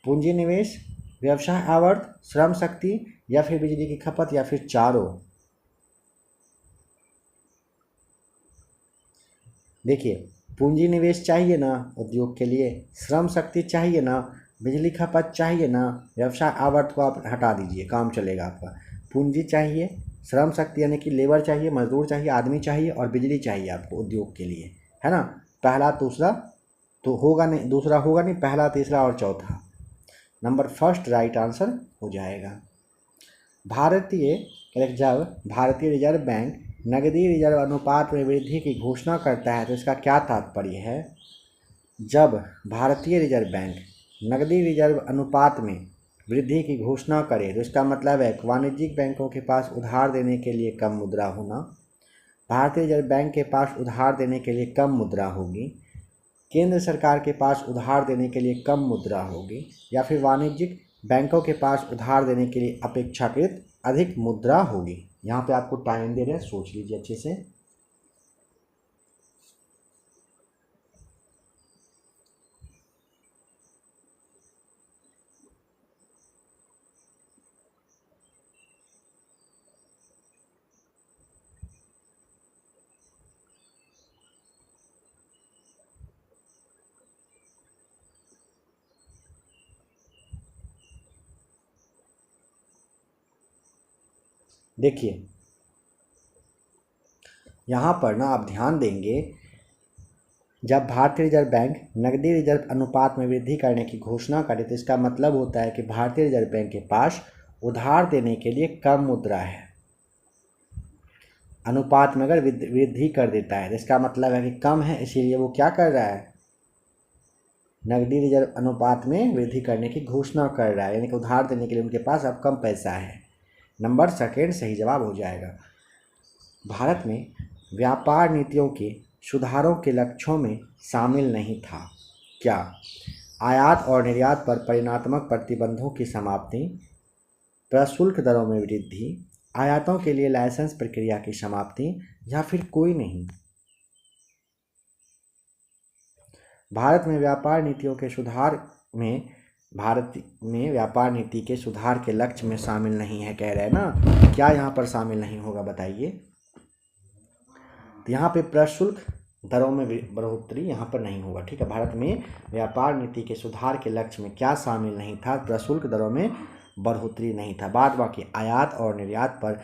Speaker 1: पूंजी निवेश, व्यवसाय आवर्त, श्रम शक्ति, या फिर बिजली की खपत, या फिर चारों। देखिए, पूंजी निवेश चाहिए ना उद्योग के लिए, श्रम शक्ति चाहिए ना, बिजली खपत चाहिए ना, व्यवसाय आवर्त को आप हटा दीजिए, काम चलेगा आपका। पूंजी चाहिए, श्रम शक्ति यानी कि लेबर चाहिए, मजदूर चाहिए, आदमी चाहिए, और बिजली चाहिए आपको उद्योग के लिए, है ना। पहला दूसरा तो होगा नहीं, दूसरा होगा नहीं, पहला तीसरा और चौथा। नंबर फर्स्ट राइट आंसर हो जाएगा। जब भारतीय रिजर्व बैंक नगदी रिजर्व अनुपात में वृद्धि की घोषणा करता है तो इसका क्या तात्पर्य है? जब भारतीय रिजर्व बैंक नगदी रिजर्व अनुपात में वृद्धि की घोषणा करे तो इसका मतलब है वाणिज्यिक बैंकों के पास उधार देने के लिए कम मुद्रा होना, भारतीय रिजर्व बैंक के पास उधार देने के लिए कम मुद्रा होगी, केंद्र सरकार के पास उधार देने के लिए कम मुद्रा होगी, या फिर वाणिज्यिक बैंकों के पास उधार देने के लिए अपेक्षाकृत अधिक मुद्रा होगी। यहाँ पे आपको टाइम दे रहे हैं, सोच लीजिए अच्छे से। देखिए यहाँ पर ना आप ध्यान देंगे, जब भारतीय रिजर्व बैंक नकदी रिजर्व अनुपात में वृद्धि करने की घोषणा करे तो इसका मतलब होता है कि भारतीय रिजर्व बैंक के पास उधार देने के लिए कम मुद्रा है। अनुपात में अगर वृद्धि कर देता है तो इसका मतलब है कि कम है, इसीलिए वो क्या कर रहा है, नकदी रिजर्व अनुपात में वृद्धि करने की घोषणा कर रहा है, यानी कि उधार देने के लिए उनके पास अब कम पैसा है। नंबर सेकेंड सही जवाब हो जाएगा। भारत में व्यापार नीतियों के सुधारों के लक्ष्यों में शामिल नहीं था क्या? आयात और निर्यात पर परिणात्मक प्रतिबंधों की समाप्ति, प्रशुल्क दरों में वृद्धि, आयातों के लिए लाइसेंस प्रक्रिया की समाप्ति, या फिर कोई नहीं। भारत में व्यापार नीतियों के सुधार में व्यापार नीति के सुधार के लक्ष्य में शामिल नहीं है, कह रहे हैं ना। क्या यहाँ पर शामिल नहीं होगा बताइए? तो यहाँ पे प्रशुल्क दरों में बढ़ोतरी यहाँ पर नहीं होगा, ठीक है। भारत में व्यापार नीति के सुधार के लक्ष्य में क्या शामिल नहीं था? प्रशुल्क दरों में बढ़ोतरी नहीं था। बाद बाकी आयात और निर्यात पर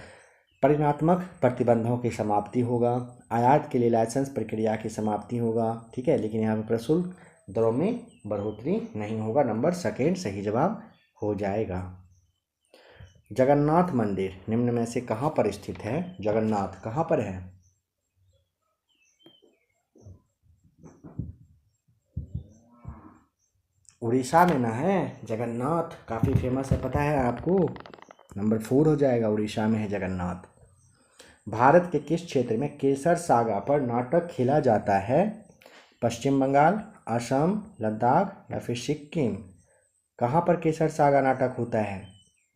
Speaker 1: परिणात्मक प्रतिबंधों की समाप्ति होगा, आयात के लिए लाइसेंस प्रक्रिया की समाप्ति होगा, ठीक है, लेकिन यहाँ पर प्रशुल्क दरों में बढ़ोतरी नहीं होगा। नंबर सेकेंड सही जवाब हो जाएगा। जगन्नाथ मंदिर निम्न में से कहाँ पर स्थित है? जगन्नाथ कहाँ पर है? उड़ीसा में ना है जगन्नाथ, काफ़ी फेमस है, पता है आपको। नंबर 4 हो जाएगा, उड़ीसा में है जगन्नाथ। भारत के किस क्षेत्र में केसर सागा पर नाटक खेला जाता है? पश्चिम बंगाल, असम, लद्दाख, या फिर सिक्किम। कहाँ पर केसर सागा नाटक होता है?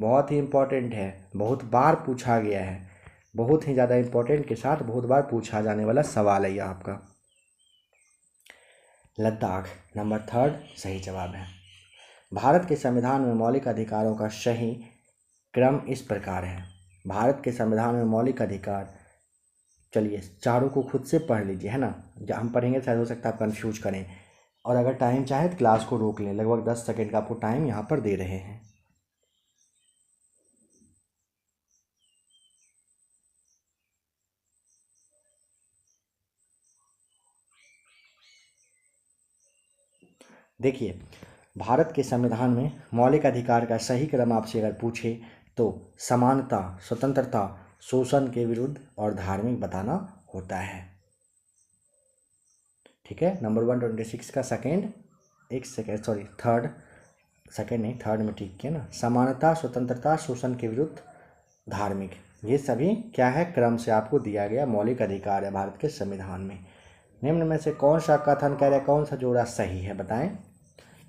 Speaker 1: बहुत ही इम्पोर्टेंट है, बहुत बार पूछा गया है, बहुत ही ज़्यादा इम्पोर्टेंट के साथ बहुत बार पूछा जाने वाला सवाल है ये आपका। लद्दाख नंबर 3 सही जवाब है। भारत के संविधान में मौलिक अधिकारों का सही क्रम इस प्रकार है। भारत के संविधान में मौलिक अधिकार चलिए चारों को खुद से पढ़ लीजिए, है ना, जब हम पढ़ेंगे शायद हो सकता है आप कन्फ्यूज करें, और अगर टाइम चाहे तो क्लास को रोक लें, लगभग 10 सेकेंड का आपको टाइम यहाँ पर दे रहे हैं। देखिए, भारत के संविधान में मौलिक अधिकार का सही क्रम आपसे अगर पूछे तो समानता, स्वतंत्रता, शोषण के विरुद्ध और धार्मिक बताना होता है। ठीक है, नंबर 126 का सेकेंड, एक सेकेंड सॉरी थर्ड, सेकेंड नहीं थर्ड में ठीक किया ना, समानता, स्वतंत्रता, शोषण के विरुद्ध, धार्मिक, ये सभी क्या है, क्रम से आपको दिया गया मौलिक अधिकार है भारत के संविधान में। निम्न में से कौन सा कथन कह रहे, कौन सा जोड़ा सही है बताएं,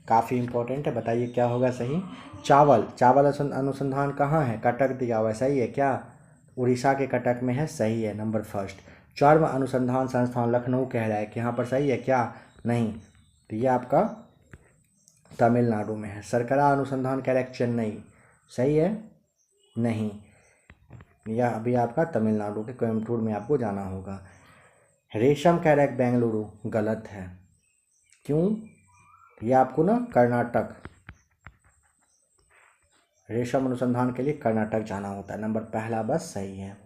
Speaker 1: काफ़ी इंपॉर्टेंट है, बताइए क्या होगा सही। चावल अनुसंधान कहाँ है, कटक दिया हुआ है, सही है क्या, उड़ीसा के कटक में है, सही है नंबर फर्स्ट। चर्म अनुसंधान संस्थान लखनऊ कह रहा है कि यहाँ पर सही है क्या, नहीं, तो ये आपका तमिलनाडु में है। सरकरा अनुसंधान कह रहा है चेन्नई, सही है, नहीं, यह अभी आपका तमिलनाडु के कोयम्बटूर में आपको जाना होगा। रेशम कह रहा है बेंगलुरु, गलत है, क्यों, ये आपको ना कर्नाटक, रेशम अनुसंधान के लिए कर्नाटक जाना होता है, नंबर पहला बस सही है।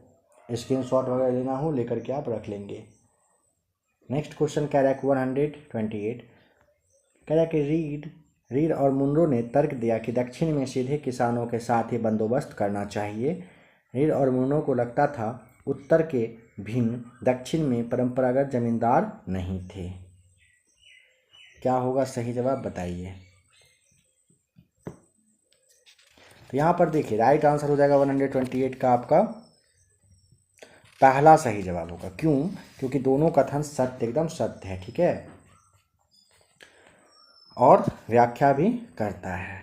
Speaker 1: स्क्रीनशॉट वगैरह लेना हो लेकर के आप रख लेंगे। नेक्स्ट क्वेश्चन कह रहा है 128, कह रहा है कि रीड और मुनरो ने तर्क दिया कि दक्षिण में सीधे किसानों के साथ ही बंदोबस्त करना चाहिए। रीड और मुनरो को लगता था उत्तर के भिन्न दक्षिण में परंपरागत जमींदार नहीं थे। क्या होगा सही जवाब बताइए। तो यहाँ पर देखिए राइट आंसर हो जाएगा 128 का आपका पहला सही जवाब होगा। क्यों, क्योंकि दोनों कथन सत्य, एकदम सत्य है, ठीक है, और व्याख्या भी करता है।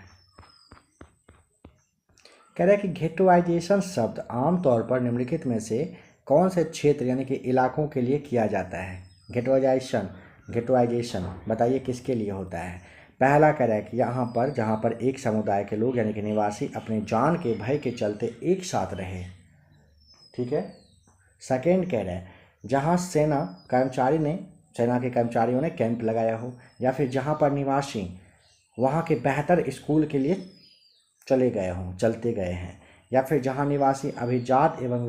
Speaker 1: कह रहा है कि घेटोइजेशन शब्द आमतौर पर निम्नलिखित में से कौन से क्षेत्र यानी कि इलाकों के लिए किया जाता है। घेटोइजेशन बताइए किसके लिए होता है। पहला कह रहा है कि यहाँ पर जहाँ पर एक समुदाय के लोग यानी कि निवासी अपने जान के भय के चलते एक साथ रहे, ठीक है। सेकेंड कह रहा है जहाँ सेना के कर्मचारियों ने कैंप लगाया हो, या फिर जहाँ पर निवासी वहाँ के बेहतर स्कूल के लिए चलते गए हैं, या फिर जहाँ निवासी अभिजात एवं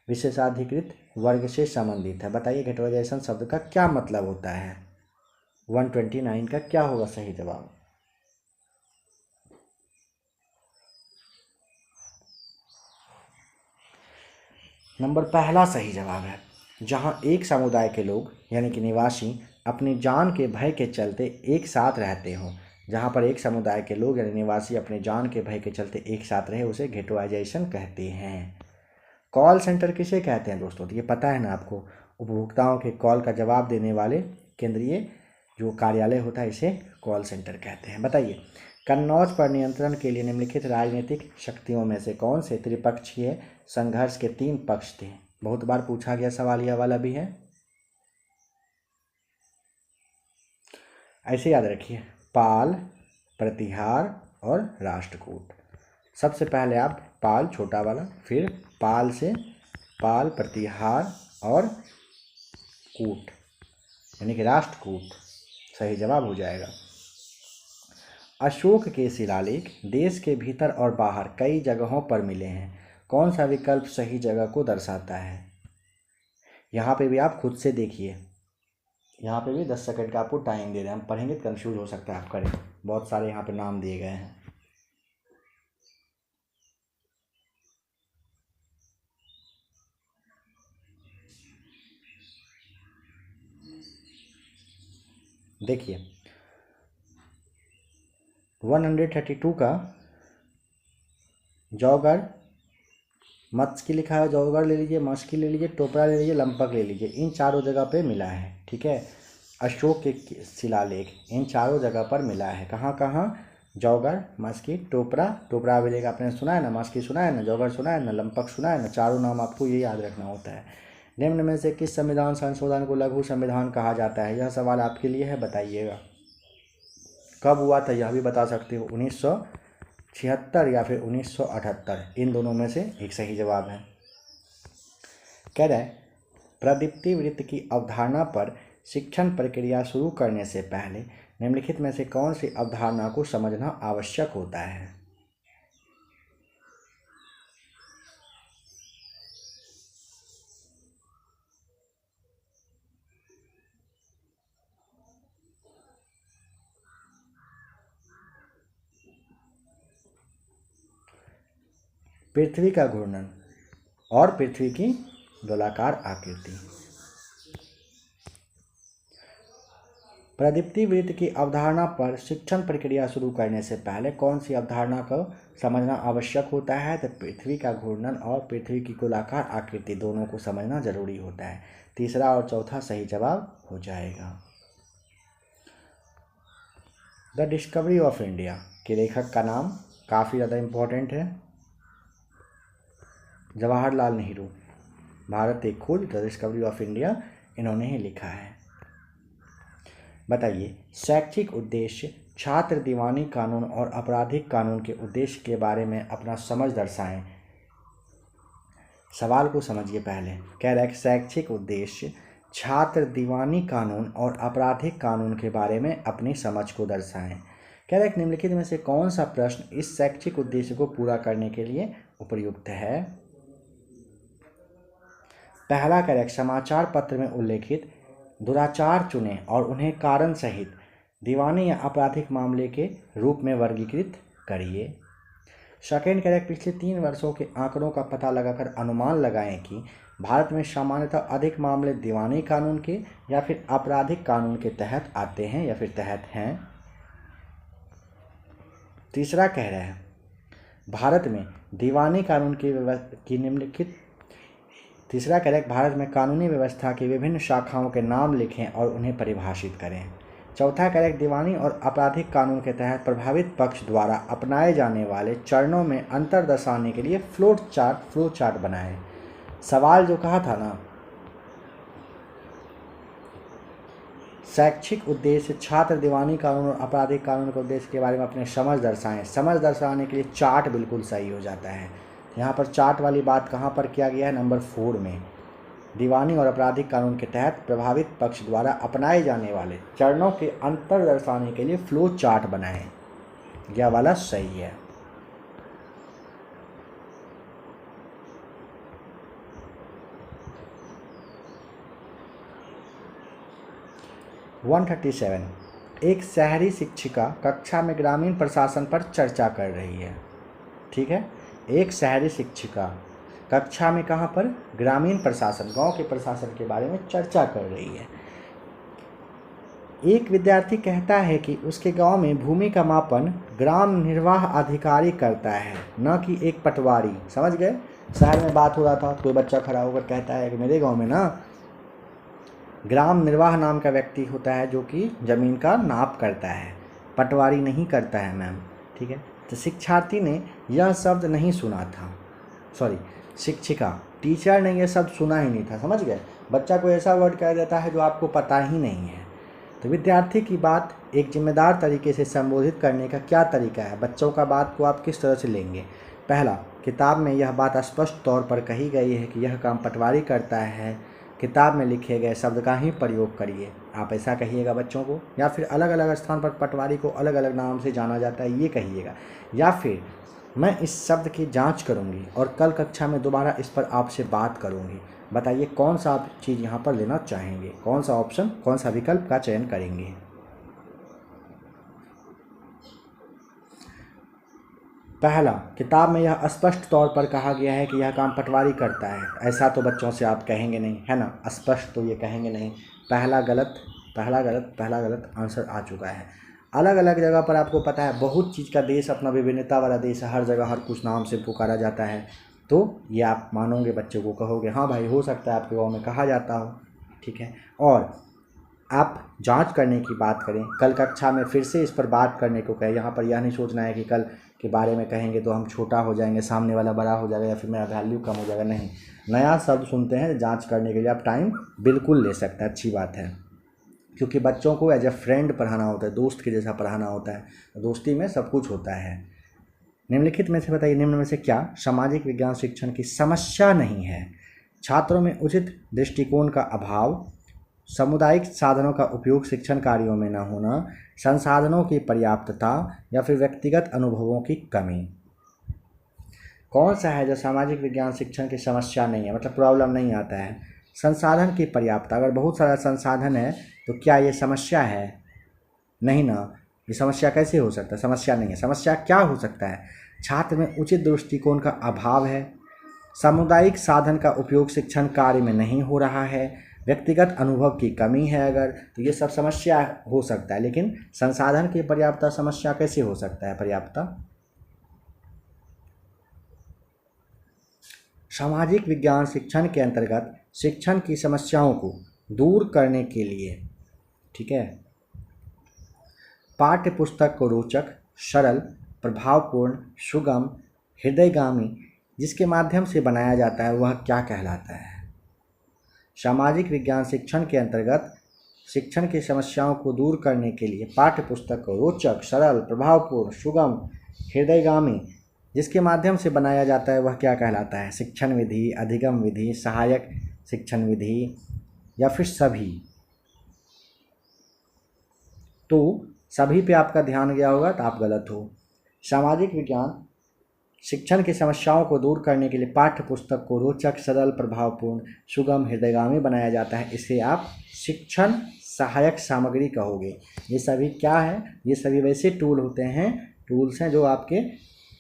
Speaker 1: विशेषाधिकृत वर्ग से संबंधित है। बताइए घेटोइजेशन शब्द का क्या मतलब होता है। 129 का क्या होगा सही जवाब। नंबर पहला सही जवाब है जहाँ एक समुदाय के लोग यानी कि निवासी अपनी जान के भय के चलते एक साथ रहते हों। जहाँ पर एक समुदाय के लोग यानी निवासी अपने जान के भय के चलते एक साथ रहे उसे घेटोइजेशन कहते हैं। कॉल सेंटर किसे कहते हैं दोस्तों, तो ये पता है ना आपको, उपभोक्ताओं के कॉल का जवाब देने वाले केंद्रीय जो कार्यालय होता है इसे कॉल सेंटर कहते हैं। बताइए कन्नौज पर नियंत्रण के लिए निम्नलिखित राजनीतिक शक्तियों में से कौन से त्रिपक्षीय संघर्ष के 3 पक्ष थे। बहुत बार पूछा गया सवाल यह वाला भी है, ऐसे याद रखिए, पाल, प्रतिहार और राष्ट्रकूट। सबसे पहले आप पाल छोटा वाला, फिर पाल से पाल, प्रतिहार और कूट यानी कि राष्ट्रकूट सही जवाब हो जाएगा। अशोक के शिलालेख देश के भीतर और बाहर कई जगहों पर मिले हैं। कौन सा विकल्प सही जगह को दर्शाता है। यहाँ पे भी आप खुद से देखिए, यहाँ पे भी 10 सेकंड का आपको टाइम दे रहे हैं, हम पढ़ेंगे तो कन्फ्यूज हो सकता है आप करें, बहुत सारे यहाँ पे नाम दिए गए हैं। देखिए 132 का जौगर, मत्स्य लिखा है, जौगर ले लीजिए, मस्की ले लीजिए, टोपरा ले लीजिए, लंपक ले लीजिए, इन चारों जगह पे मिला है, ठीक है। अशोक के शिलालेख इन चारों जगह पर मिला है, कहाँ कहाँ, जौगर, मस्की, टोपरा अभिलेख आपने सुना है ना, मस्की सुना है ना, जौगर सुना है ना, लंपक सुना है ना, चारों नाम आपको ये याद रखना होता है। निम्न में से किस संविधान संशोधन को लघु संविधान कहा जाता है। यह सवाल आपके लिए है, बताइएगा कब हुआ था यह भी बता सकते हो, 1976 या फिर 1978, इन दोनों में से एक सही जवाब है। कह रहा है प्रदीप्ति वृत्त की अवधारणा पर शिक्षण प्रक्रिया शुरू करने से पहले निम्नलिखित में से कौन सी अवधारणा को समझना आवश्यक होता है? पृथ्वी का घूर्णन और पृथ्वी की गोलाकार आकृति। प्रदीप्ति वृत्त की अवधारणा पर शिक्षण प्रक्रिया शुरू करने से पहले कौन सी अवधारणा को समझना आवश्यक होता है? तो पृथ्वी का घूर्णन और पृथ्वी की गोलाकार आकृति दोनों को समझना जरूरी होता है। तीसरा और चौथा सही जवाब हो जाएगा। द डिस्कवरी ऑफ इंडिया के लेखक का नाम काफ़ी ज़्यादा इम्पोर्टेंट है, जवाहरलाल नेहरू। भारत एक खोज, द डिस्कवरी ऑफ इंडिया इन्होंने ही लिखा है। बताइए, शैक्षिक उद्देश्य छात्र दीवानी कानून और आपराधिक कानून के उद्देश्य के बारे में अपना समझ दर्शाएं। सवाल को समझिए पहले। कह रहा है कि शैक्षिक उद्देश्य छात्र दीवानी कानून और आपराधिक कानून के बारे में अपनी समझ को दर्शाएं। कह रहा है कि निम्नलिखित में से कौन सा प्रश्न इस शैक्षिक उद्देश्य को पूरा करने के लिए उपयुक्त है? पहला कह रहा है समाचार पत्र में उल्लेखित दुराचार चुनें और उन्हें कारण सहित दीवानी या आपराधिक मामले के रूप में वर्गीकृत करिए। सेकेंड कह रहा है पिछले 3 वर्षों के आंकड़ों का पता लगाकर अनुमान लगाएं कि भारत में सामान्यतः अधिक मामले दीवानी कानून के या फिर आपराधिक कानून के तहत आते हैं या फिर तहत हैं। तीसरा कह रहा है भारत में दीवानी कानून की निम्नलिखित तीसरा कह रहा है भारत में कानूनी व्यवस्था की विभिन्न शाखाओं के नाम लिखें और उन्हें परिभाषित करें। चौथा कह रहा है दीवानी और आपराधिक कानून के तहत प्रभावित पक्ष द्वारा अपनाए जाने वाले चरणों में अंतर दर्शाने के लिए फ्लो चार्ट बनाएं। सवाल जो कहा था ना, शैक्षिक उद्देश्य छात्र दीवानी कानून और आपराधिक कानून के उद्देश्य के बारे में अपने समझ दर्शाएं। समझ दर्शाने के लिए चार्ट बिल्कुल सही हो जाता है। यहाँ पर चार्ट वाली बात कहाँ पर किया गया है? नंबर 4 में। दीवानी और आपराधिक कानून के तहत प्रभावित पक्ष द्वारा अपनाए जाने वाले चरणों के अंतर दर्शाने के लिए फ्लो चार्ट बनाएं। यह वाला सही है। एक शहरी शिक्षिका कक्षा में ग्रामीण प्रशासन पर चर्चा कर रही है। ठीक है, एक शहरी शिक्षिका कक्षा में कहाँ पर? ग्रामीण प्रशासन, गांव के प्रशासन के बारे में चर्चा कर रही है। एक विद्यार्थी कहता है कि उसके गांव में भूमि का मापन ग्राम निर्वाह अधिकारी करता है, न कि एक पटवारी। समझ गए? शहर में बात हो रहा था, कोई बच्चा खड़ा होकर कहता है कि मेरे गांव में ना ग्राम निर्वाह नाम का व्यक्ति होता है जो कि ज़मीन का नाप करता है, पटवारी नहीं करता है मैम। ठीक है, तो शिक्षार्थी ने यह शब्द नहीं सुना था, शिक्षिका टीचर ने यह शब्द सुना ही नहीं था। समझ गए? बच्चा को ऐसा वर्ड कह देता है जो आपको पता ही नहीं है। तो विद्यार्थी की बात एक जिम्मेदार तरीके से संबोधित करने का क्या तरीका है? बच्चों का बात को आप किस तरह से लेंगे? पहला, किताब में यह बात स्पष्ट तौर पर कही गई है कि यह काम पटवारी करता है, किताब में लिखे गए शब्द का ही प्रयोग करिए। आप ऐसा कहिएगा बच्चों को, या फिर अलग अलग स्थान पर पटवारी को अलग अलग नाम से जाना जाता है ये कहिएगा, या फिर मैं इस शब्द की जांच करूंगी और कल कक्षा में दोबारा इस पर आपसे बात करूंगी। बताइए कौन सा आप चीज़ यहाँ पर लेना चाहेंगे, कौन सा ऑप्शन, कौन सा विकल्प का चयन करेंगे? पहला, किताब में यह स्पष्ट तौर पर कहा गया है कि यह काम पटवारी करता है। ऐसा तो बच्चों से आप कहेंगे नहीं, है ना? स्पष्ट तो ये कहेंगे नहीं। पहला गलत आंसर आ चुका है। अलग अलग जगह पर आपको पता है बहुत चीज़ का देश अपना विभिन्नता वाला देश है, हर जगह हर कुछ नाम से पुकारा जाता है। तो ये आप मानोगे, बच्चे को कहोगे हाँ भाई हो सकता है आपके गाँव में कहा जाता हो। ठीक है, और आप जांच करने की बात करें, कल कक्षा में फिर से इस पर बात करने को कहें। यहाँ पर यह नहीं सोचना है कि कल के बारे में कहेंगे तो हम छोटा हो जाएंगे, सामने वाला बड़ा हो जाएगा या फिर मेरा वैल्यू कम हो जाएगा। नहीं, नया शब्द सुनते हैं, जांच करने के लिए आप टाइम बिल्कुल ले सकते हैं। अच्छी बात है, क्योंकि बच्चों को एज ए फ्रेंड पढ़ाना होता है, दोस्त के जैसा पढ़ाना होता है। दोस्ती में सब कुछ होता है। निम्नलिखित में से बताइए, निम्न में से क्या सामाजिक विज्ञान शिक्षण की समस्या नहीं है? छात्रों में उचित दृष्टिकोण का अभाव, सामुदायिक साधनों का उपयोग शिक्षण कार्यों में न होना, संसाधनों की पर्याप्तता या फिर व्यक्तिगत अनुभवों की कमी। कौन सा है जो सामाजिक विज्ञान शिक्षण की समस्या नहीं है, मतलब प्रॉब्लम नहीं आता है? संसाधन की पर्याप्तता। अगर बहुत सारा संसाधन है तो क्या ये समस्या है? नहीं ना, ये समस्या कैसे हो सकता है? समस्या नहीं है। समस्या क्या हो सकता है? छात्र में उचित दृष्टिकोण का अभाव है, सामुदायिक साधन का उपयोग शिक्षण कार्य में नहीं हो रहा है, व्यक्तिगत अनुभव की कमी है अगर, तो ये सब समस्या हो सकता है। लेकिन संसाधन की पर्याप्तता समस्या कैसे हो सकता है? पर्याप्तता। सामाजिक विज्ञान शिक्षण के अंतर्गत शिक्षण की समस्याओं को दूर करने के लिए, ठीक है, पाठ्य पुस्तक को रोचक, सरल, प्रभावपूर्ण, सुगम, हृदयगामी जिसके माध्यम से बनाया जाता है वह क्या कहलाता है? सामाजिक विज्ञान शिक्षण के अंतर्गत शिक्षण की समस्याओं को दूर करने के लिए पाठ्य पुस्तक को रोचक, सरल, प्रभावपूर्ण, सुगम, हृदयगामी जिसके माध्यम से बनाया जाता है वह क्या कहलाता है? शिक्षण विधि, अधिगम विधि, सहायक शिक्षण विधि या फिर सभी? तो सभी पे आपका ध्यान गया होगा तो आप गलत हो। सामाजिक विज्ञान शिक्षण की समस्याओं को दूर करने के लिए पाठ्य पुस्तक को रोचक, सरल, प्रभावपूर्ण, सुगम, हृदयगामी बनाया जाता है। इसे आप शिक्षण सहायक सामग्री कहोगे। ये सभी क्या है? ये सभी वैसे टूल होते हैं, टूल्स हैं जो आपके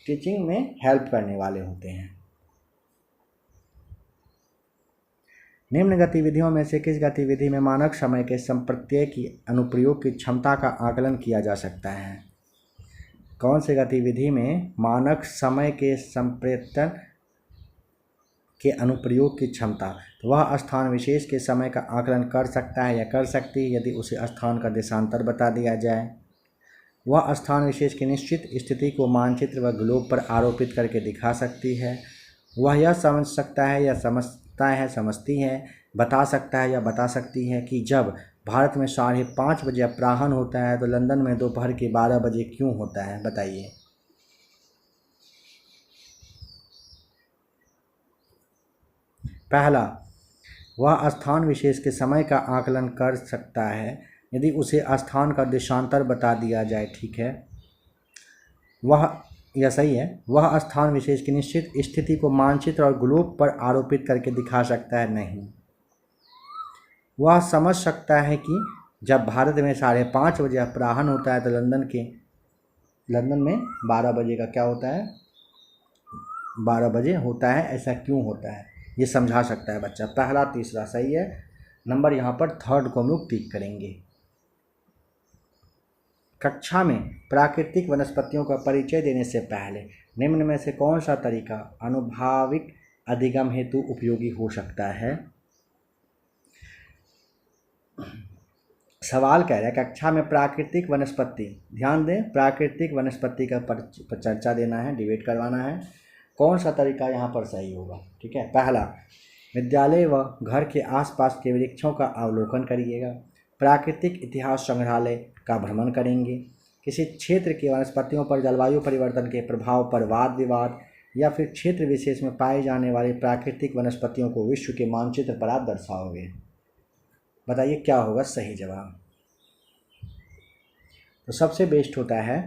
Speaker 1: टीचिंग में हेल्प करने वाले होते हैं। निम्न गतिविधियों में से किस गतिविधि में मानक समय के संप्रत्यय की अनुप्रयोग की क्षमता का आकलन किया जा सकता है? कौन से गतिविधि में मानक समय के संप्रत्यय के अनुप्रयोग की क्षमता? तो वह स्थान विशेष के समय का आकलन कर सकता है या कर सकती है यदि उसे स्थान का देशांतर बता दिया जाए। वह स्थान विशेष की निश्चित स्थिति को मानचित्र व ग्लोब पर आरोपित करके दिखा सकती है। वह यह समझ सकता है या समझता है, समझती है, बता सकता है या बता सकती है कि जब भारत में 5:30 बजे अपराह्न होता है तो लंदन में दोपहर के 12 बजे क्यों होता है? बताइए। पहला, वह स्थान विशेष के समय का आकलन कर सकता है यदि उसे स्थान का देशांतर बता दिया जाए, ठीक है। वह, यह सही है, वह स्थान विशेष की निश्चित स्थिति को मानचित्र और ग्लोब पर आरोपित करके दिखा सकता है, नहीं। वह समझ सकता है कि जब भारत में 5:30 बजे अपराह्न होता है तो लंदन में 12 बजे का क्या होता है? 12 बजे होता है, ऐसा क्यों होता है? ये समझा सकता है बच्चा। पहला, तीसरा सही है। नंबर यहाँ पर थर्ड को हम लोग टिक करेंगे। कक्षा में प्राकृतिक वनस्पतियों का परिचय देने से पहले निम्न में से कौन सा तरीका अनुभाविक अधिगम हेतु उपयोगी हो सकता है? सवाल कह रहा है कक्षा में प्राकृतिक वनस्पति, ध्यान दें, प्राकृतिक वनस्पति का पर चर्चा देना है, डिबेट करवाना है। कौन सा तरीका यहाँ पर सही होगा? ठीक है। पहला, विद्यालय व घर के आसपास के वृक्षों का अवलोकन करिएगा। प्राकृतिक इतिहास संग्रहालय का भ्रमण करेंगे। किसी क्षेत्र की वनस्पतियों पर जलवायु परिवर्तन के प्रभाव पर वाद विवाद या फिर क्षेत्र विशेष में पाई जाने वाली प्राकृतिक वनस्पतियों को विश्व के मानचित्र पर आप दर्शाओगे। बताइए क्या होगा सही जवाब? तो सबसे बेस्ट होता है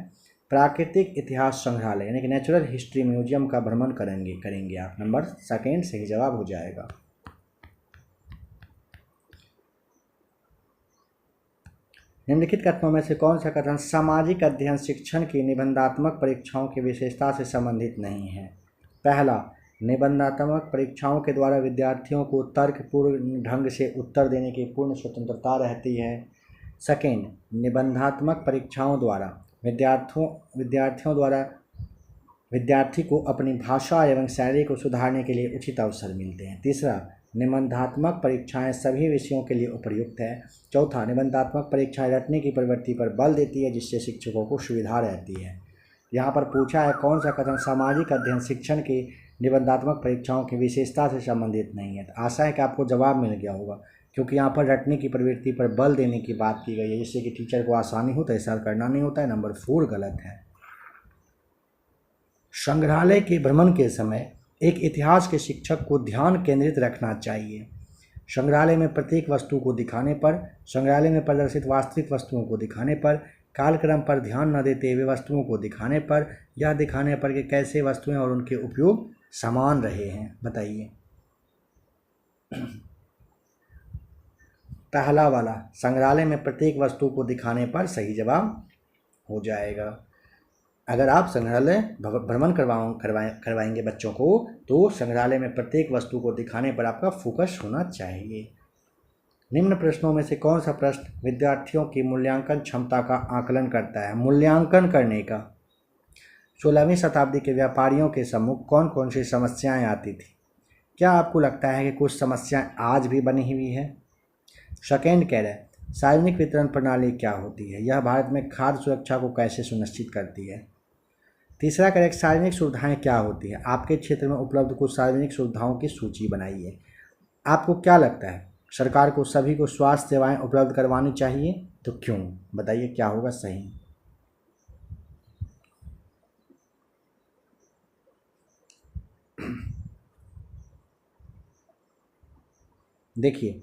Speaker 1: प्राकृतिक इतिहास संग्रहालय यानी कि नेचुरल हिस्ट्री म्यूजियम का भ्रमण करेंगे आप। नंबर सेकेंड सही जवाब हो जाएगा। निम्नलिखित कथनों में से कौन सा कथन सामाजिक अध्ययन शिक्षण की निबंधात्मक परीक्षाओं की विशेषता से संबंधित नहीं है? पहला, निबंधात्मक परीक्षाओं के द्वारा विद्यार्थियों को तर्कपूर्ण ढंग से उत्तर देने की पूर्ण स्वतंत्रता रहती है। सेकेंड, निबंधात्मक परीक्षाओं द्वारा विद्यार्थी को अपनी भाषा एवं शैली को सुधारने के लिए उचित अवसर मिलते हैं। तीसरा, निबंधात्मक परीक्षाएं सभी विषयों के लिए उपयुक्त है। चौथा, निबंधात्मक परीक्षाएं रटने की प्रवृत्ति पर बल देती है जिससे शिक्षकों को सुविधा रहती है। यहाँ पर पूछा है कौन सा कथन सामाजिक अध्ययन शिक्षण की निबंधात्मक परीक्षाओं की विशेषता से संबंधित नहीं है। तो आशा है कि आपको जवाब मिल गया होगा, क्योंकि यहाँ पर रटने की प्रवृत्ति पर बल देने की बात की गई है जिससे कि टीचर को आसानी हो तो ऐसा करना नहीं होता है। नंबर 4 गलत है। संग्रहालय के भ्रमण के समय एक इतिहास के शिक्षक को ध्यान केंद्रित रखना चाहिए। संग्रहालय में प्रत्येक वस्तु को दिखाने पर, संग्रहालय में प्रदर्शित वास्तविक वस्तुओं को दिखाने पर, कालक्रम पर ध्यान न देते हुए वस्तुओं को दिखाने पर, यह दिखाने पर कि कैसे वस्तुएं और उनके उपयोग समान रहे हैं। बताइए। पहला वाला संग्रहालय में प्रत्येक वस्तु को दिखाने पर सही जवाब हो जाएगा। अगर आप संग्रहालय भ्रमण करवाएंगे बच्चों को तो संग्रहालय में प्रत्येक वस्तु को दिखाने पर आपका फोकस होना चाहिए। निम्न प्रश्नों में से कौन सा प्रश्न विद्यार्थियों की मूल्यांकन क्षमता का आकलन करता है? मूल्यांकन करने का। 16वीं शताब्दी के व्यापारियों के सम्मुख कौन कौन सी समस्याएं आती थी? क्या आपको लगता है कि कुछ समस्याएं आज भी बनी हुई है? सेकेंड कह रहे हैं सार्वजनिक वितरण प्रणाली क्या होती है? यह भारत में खाद्य सुरक्षा को कैसे सुनिश्चित करती है? तीसरा कह रहे हैं सार्वजनिक सुविधाएं क्या होती है? आपके क्षेत्र में उपलब्ध कुछ सार्वजनिक सुविधाओं की सूची बनाइए। आपको क्या लगता है सरकार को सभी को स्वास्थ्य सेवाएं उपलब्ध करवानी चाहिए? तो क्यों? बताइए क्या होगा सही। देखिए,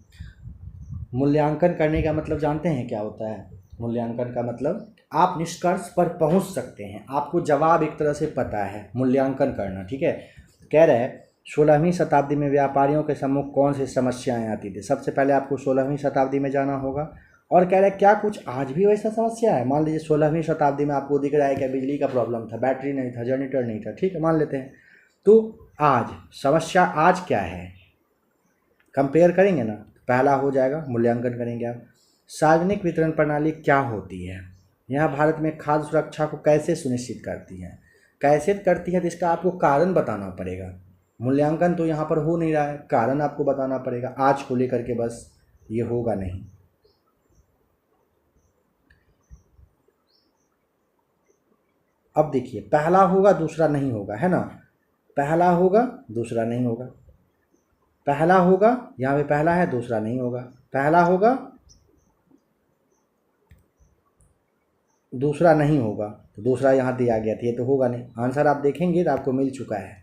Speaker 1: मूल्यांकन करने का मतलब जानते हैं क्या होता है? मूल्यांकन का मतलब आप निष्कर्ष पर पहुंच सकते हैं, आपको जवाब एक तरह से पता है, मूल्यांकन करना। ठीक है। कह रहे हैं 16वीं शताब्दी में व्यापारियों के सम्मुख कौन सी समस्याएं आती थी? सबसे पहले आपको 16वीं शताब्दी में जाना होगा। और कह रहे हैं क्या कुछ आज भी वैसा समस्या है? मान लीजिए 16वीं शताब्दी में आपको दिख रहा है कि बिजली का प्रॉब्लम था, बैटरी नहीं था, जनरेटर नहीं था, ठीक है, मान लेते हैं। तो आज समस्या आज क्या है कंपेयर करेंगे ना, पहला हो जाएगा मूल्यांकन करेंगे आप। सार्वजनिक वितरण प्रणाली क्या होती है? यह भारत में खाद्य सुरक्षा को कैसे सुनिश्चित करती है? कैसे करती है तो इसका आपको कारण बताना पड़ेगा। मूल्यांकन तो यहाँ पर हो नहीं रहा है, कारण आपको बताना पड़ेगा। आज को लेकर के बस ये होगा नहीं। अब देखिए, पहला होगा दूसरा नहीं होगा, है ना? पहला होगा दूसरा नहीं होगा, पहला होगा, यहाँ पे पहला है दूसरा नहीं होगा, पहला होगा दूसरा नहीं होगा, तो दूसरा यहाँ दिया गया था, ये तो होगा नहीं। आंसर आप देखेंगे तो आपको मिल चुका है।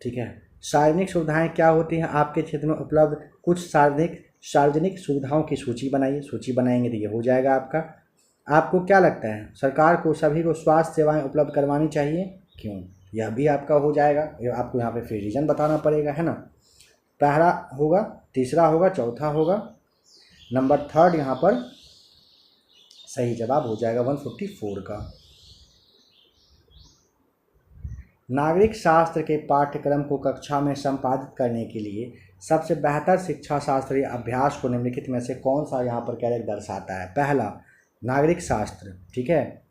Speaker 1: ठीक है। सार्वजनिक सुविधाएं क्या होती हैं? आपके क्षेत्र में उपलब्ध कुछ सार्वजनिक सुविधाओं की सूची बनाइए। सूची बनाएंगे तो ये हो जाएगा आपका। आपको क्या लगता है सरकार को सभी को स्वास्थ्य सेवाएं उपलब्ध करवानी चाहिए? क्यों? यह भी आपका हो जाएगा। आपको यहाँ पे फिर रीजन बताना पड़ेगा, है ना? पहला होगा, तीसरा होगा, चौथा होगा, नंबर थर्ड यहाँ पर सही जवाब हो जाएगा 144 का। नागरिक शास्त्र के पाठ्यक्रम को कक्षा में संपादित करने के लिए सबसे बेहतर शिक्षा शास्त्रीय अभ्यास को निम्नलिखित में से कौन सा यहाँ पर कैरेक्ट दर्शाता है? पहला नागरिक शास्त्र। ठीक है।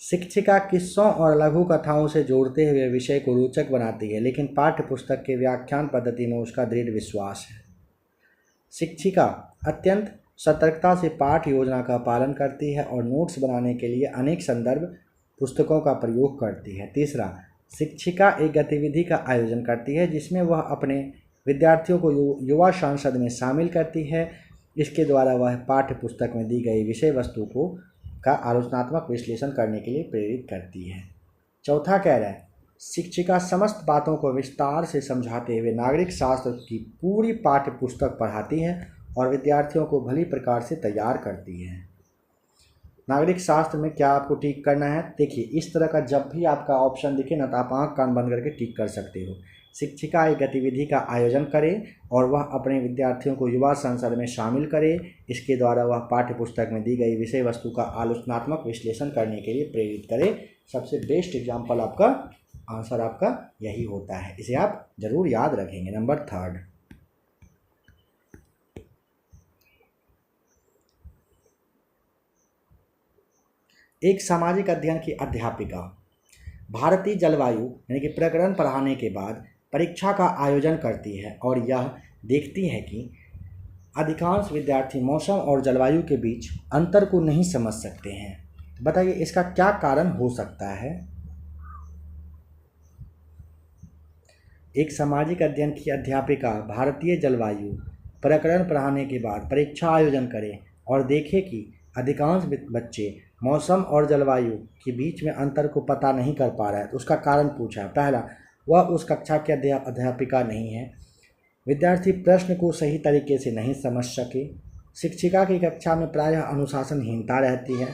Speaker 1: शिक्षिका किस्सों और लघु कथाओं से जोड़ते हुए विषय को रोचक बनाती है, लेकिन पाठ्य पुस्तक के व्याख्यान पद्धति में उसका दृढ़ विश्वास है। शिक्षिका अत्यंत सतर्कता से पाठ योजना का पालन करती है और नोट्स बनाने के लिए अनेक संदर्भ पुस्तकों का प्रयोग करती है। तीसरा, शिक्षिका एक गतिविधि का आयोजन करती है जिसमें वह अपने विद्यार्थियों को युवा संसद में शामिल करती है। इसके द्वारा वह पाठ्य पुस्तक में दी गई विषय वस्तु को का आलोचनात्मक विश्लेषण करने के लिए प्रेरित करती है। चौथा कह रहा है शिक्षिका समस्त बातों को विस्तार से समझाते हुए नागरिक शास्त्र की पूरी पाठ्य पुस्तक पढ़ाती है और विद्यार्थियों को भली प्रकार से तैयार करती है। नागरिक शास्त्र में क्या आपको टिक करना है? देखिए, इस तरह का जब भी आपका ऑप्शन दिखे ना तो आप आँख कान बंद करके टिक कर सकते हो। शिक्षिका एक गतिविधि का आयोजन करे और वह अपने विद्यार्थियों को युवा संसद में शामिल करे। इसके द्वारा वह पाठ्य पुस्तक में दी गई विषय वस्तु का आलोचनात्मक विश्लेषण करने के लिए प्रेरित करे। सबसे बेस्ट एग्जाम्पल आपका आंसर आपका यही होता है। इसे आप जरूर याद रखेंगे। Number third. एक सामाजिक अध्ययन की अध्यापिका भारतीय जलवायु यानी कि प्रकरण पढ़ाने के बाद परीक्षा का आयोजन करती है और यह देखती है कि अधिकांश विद्यार्थी मौसम और जलवायु के बीच अंतर को नहीं समझ सकते हैं। बताइए इसका क्या कारण हो सकता है? एक सामाजिक अध्ययन की अध्यापिका भारतीय जलवायु प्रकरण पढ़ाने के बाद परीक्षा आयोजन करे और देखे कि अधिकांश बच्चे मौसम और जलवायु के बीच में अंतर को पता नहीं कर पा रहा है। तो उसका कारण पूछा है। पहला, वह उस कक्षा के अध्यापिका नहीं है। विद्यार्थी प्रश्न को सही तरीके से नहीं समझ सके। शिक्षिका की कक्षा में प्रायः अनुशासनहीनता रहती है,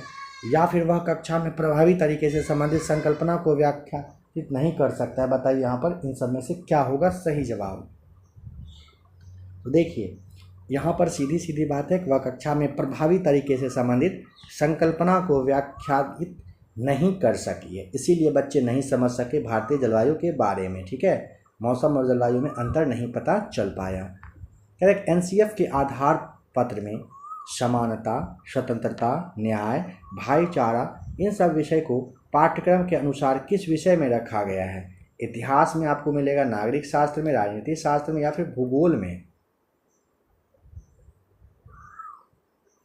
Speaker 1: या फिर वह कक्षा में प्रभावी तरीके से संबंधित संकल्पना को व्याख्यायित नहीं कर सकता है। बताइए यहाँ पर इन सब में से क्या होगा सही जवाब। तो देखिए यहाँ पर सीधी सीधी बात है कि वह कक्षा में प्रभावी तरीके से संबंधित संकल्पना को व्याख्यायित नहीं कर सकी है, इसीलिए बच्चे नहीं समझ सके भारतीय जलवायु के बारे में। ठीक है, मौसम और जलवायु में अंतर नहीं पता चल पाया। करेक्ट। एनसीएफ के आधार पत्र में समानता, स्वतंत्रता, न्याय, भाईचारा, इन सब विषय को पाठ्यक्रम के अनुसार किस विषय में रखा गया है? इतिहास में आपको मिलेगा, नागरिक शास्त्र में, राजनीति शास्त्र में, या फिर भूगोल में।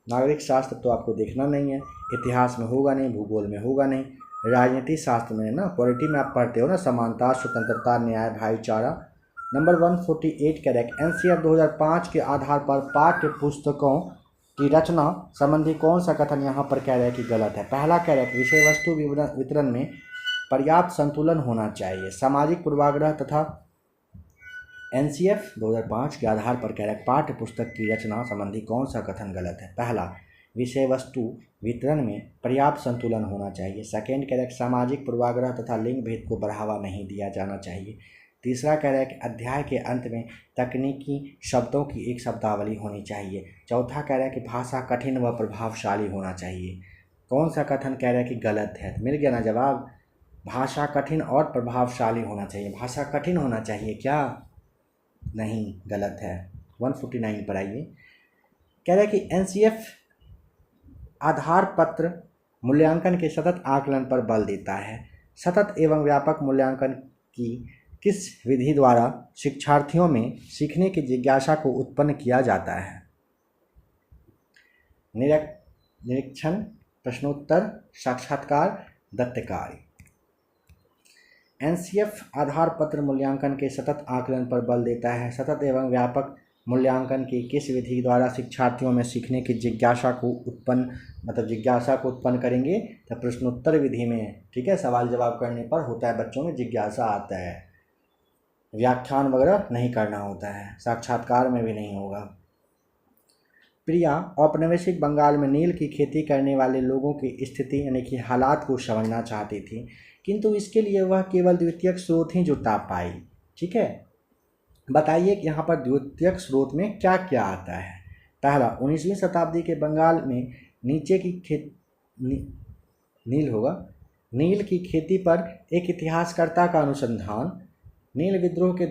Speaker 1: नागरिक शास्त्र तो आपको देखना नहीं है, इतिहास में होगा नहीं, भूगोल में होगा नहीं, राजनीति शास्त्र में ना, पॉलिटी में आप पढ़ते हो ना, समानता, स्वतंत्रता, न्याय, भाईचारा। Number 148 correct. एनसीएफ 2005 के आधार पर पाठ्य पुस्तकों की रचना संबंधी कौन सा कथन यहाँ पर कह रहा है कि गलत है? पहला करेक्ट, विषय वस्तु वितरण में पर्याप्त संतुलन होना चाहिए। सामाजिक पूर्वाग्रह तथा एनसीएफ 2005 के आधार पर कह रहा है पाठ्य पुस्तक की रचना संबंधी कौन सा कथन गलत है? पहला, विषय वस्तु वितरण में पर्याप्त संतुलन होना चाहिए। सेकेंड कह रहा है सामाजिक पूर्वाग्रह तथा लिंग भेद को बढ़ावा नहीं दिया जाना चाहिए। तीसरा कह रहा है कि अध्याय के अंत में तकनीकी शब्दों की एक शब्दावली होनी चाहिए। चौथा कह रहा है कि भाषा कठिन व प्रभावशाली होना चाहिए। कौन सा कथन कह रहा है कि गलत है? मिल गया ना जवाब। भाषा कठिन और प्रभावशाली होना चाहिए। भाषा कठिन होना चाहिए क्या? नहीं, गलत है। 149 पर आइए। कह रहा है कि एनसीएफ आधार पत्र मूल्यांकन के सतत आकलन पर बल देता है। सतत एवं व्यापक मूल्यांकन की किस विधि द्वारा शिक्षार्थियों में सीखने की जिज्ञासा को उत्पन्न किया जाता है? निरीक्षण, प्रश्नोत्तर, साक्षात्कार, दत्तकारी। एनसीएफ आधार पत्र मूल्यांकन के सतत आकलन पर बल देता है। सतत एवं व्यापक मूल्यांकन की किस विधि द्वारा शिक्षार्थियों में सीखने की जिज्ञासा को उत्पन्न करेंगे? तो प्रश्नोत्तर विधि में। ठीक है, सवाल जवाब करने पर होता है बच्चों में जिज्ञासा आता है, व्याख्यान वगैरह नहीं करना होता है, साक्षात्कार में भी नहीं होगा। प्रिया औपनिवेशिक बंगाल में नील की खेती करने वाले लोगों की स्थिति यानी कि हालात को समझना चाहती थी, किंतु इसके लिए वह केवल द्वितीयक स्रोत ही जुटा पाई। ठीक है, बताइए कि यहाँ पर द्वितीयक स्रोत में क्या क्या आता है? पहला, 19वीं शताब्दी के बंगाल में नील की खेती पर एक इतिहासकर्ता का अनुसंधान। नील विद्रोह के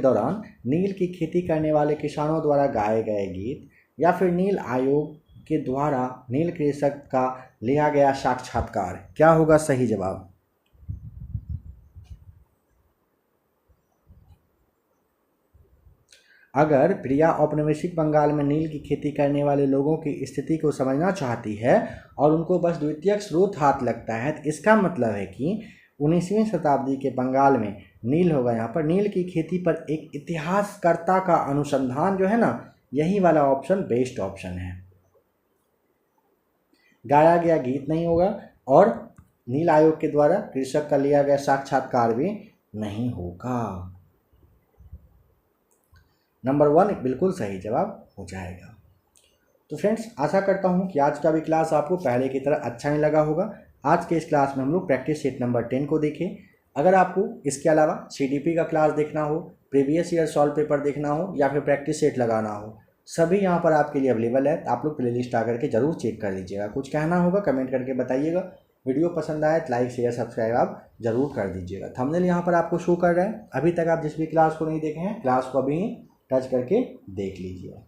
Speaker 1: दौरान नील की खेती करने वाले किसानों द्वारा गाए गए गीत, या फिर नील आयोग के द्वारा नील कृषक का लिया गया साक्षात्कार। क्या होगा सही जवाब? अगर प्रिया औपनिवेशिक बंगाल में नील की खेती करने वाले लोगों की स्थिति को समझना चाहती है और उनको बस द्वितीयक स्रोत हाथ लगता है, तो इसका मतलब है कि 19वीं शताब्दी के बंगाल में नील होगा। यहाँ पर नील की खेती पर एक इतिहासकर्ता का अनुसंधान जो है ना, यही वाला ऑप्शन बेस्ट ऑप्शन है। गाया गया गीत नहीं होगा और नील आयोग के द्वारा कृषक का लिया गया साक्षात्कार भी नहीं होगा। नंबर 1 बिल्कुल सही जवाब हो जाएगा। तो फ्रेंड्स, आशा करता हूँ कि आज का भी क्लास आपको पहले की तरह अच्छा ही लगा होगा। आज के इस क्लास में हम लोग प्रैक्टिस सेट नंबर 10 को देखें। अगर आपको इसके अलावा सीडीपी का क्लास देखना हो, प्रीवियस ईयर सॉल्व पेपर देखना हो, या फिर प्रैक्टिस सेट लगाना हो, सभी यहाँ पर आपके लिए अवेलेबल है। आप लोग प्लेलिस्ट आकर के जरूर चेक कर लीजिएगा। कुछ कहना होगा कमेंट करके बताइएगा। वीडियो पसंद आए तो लाइक शेयर सब्सक्राइब आप जरूर कर दीजिएगा। थंबनेल यहाँ पर आपको शो कर रहा है। अभी तक आप जिस भी क्लास को नहीं देखे हैं, क्लास को अभी टच करके देख लीजिए।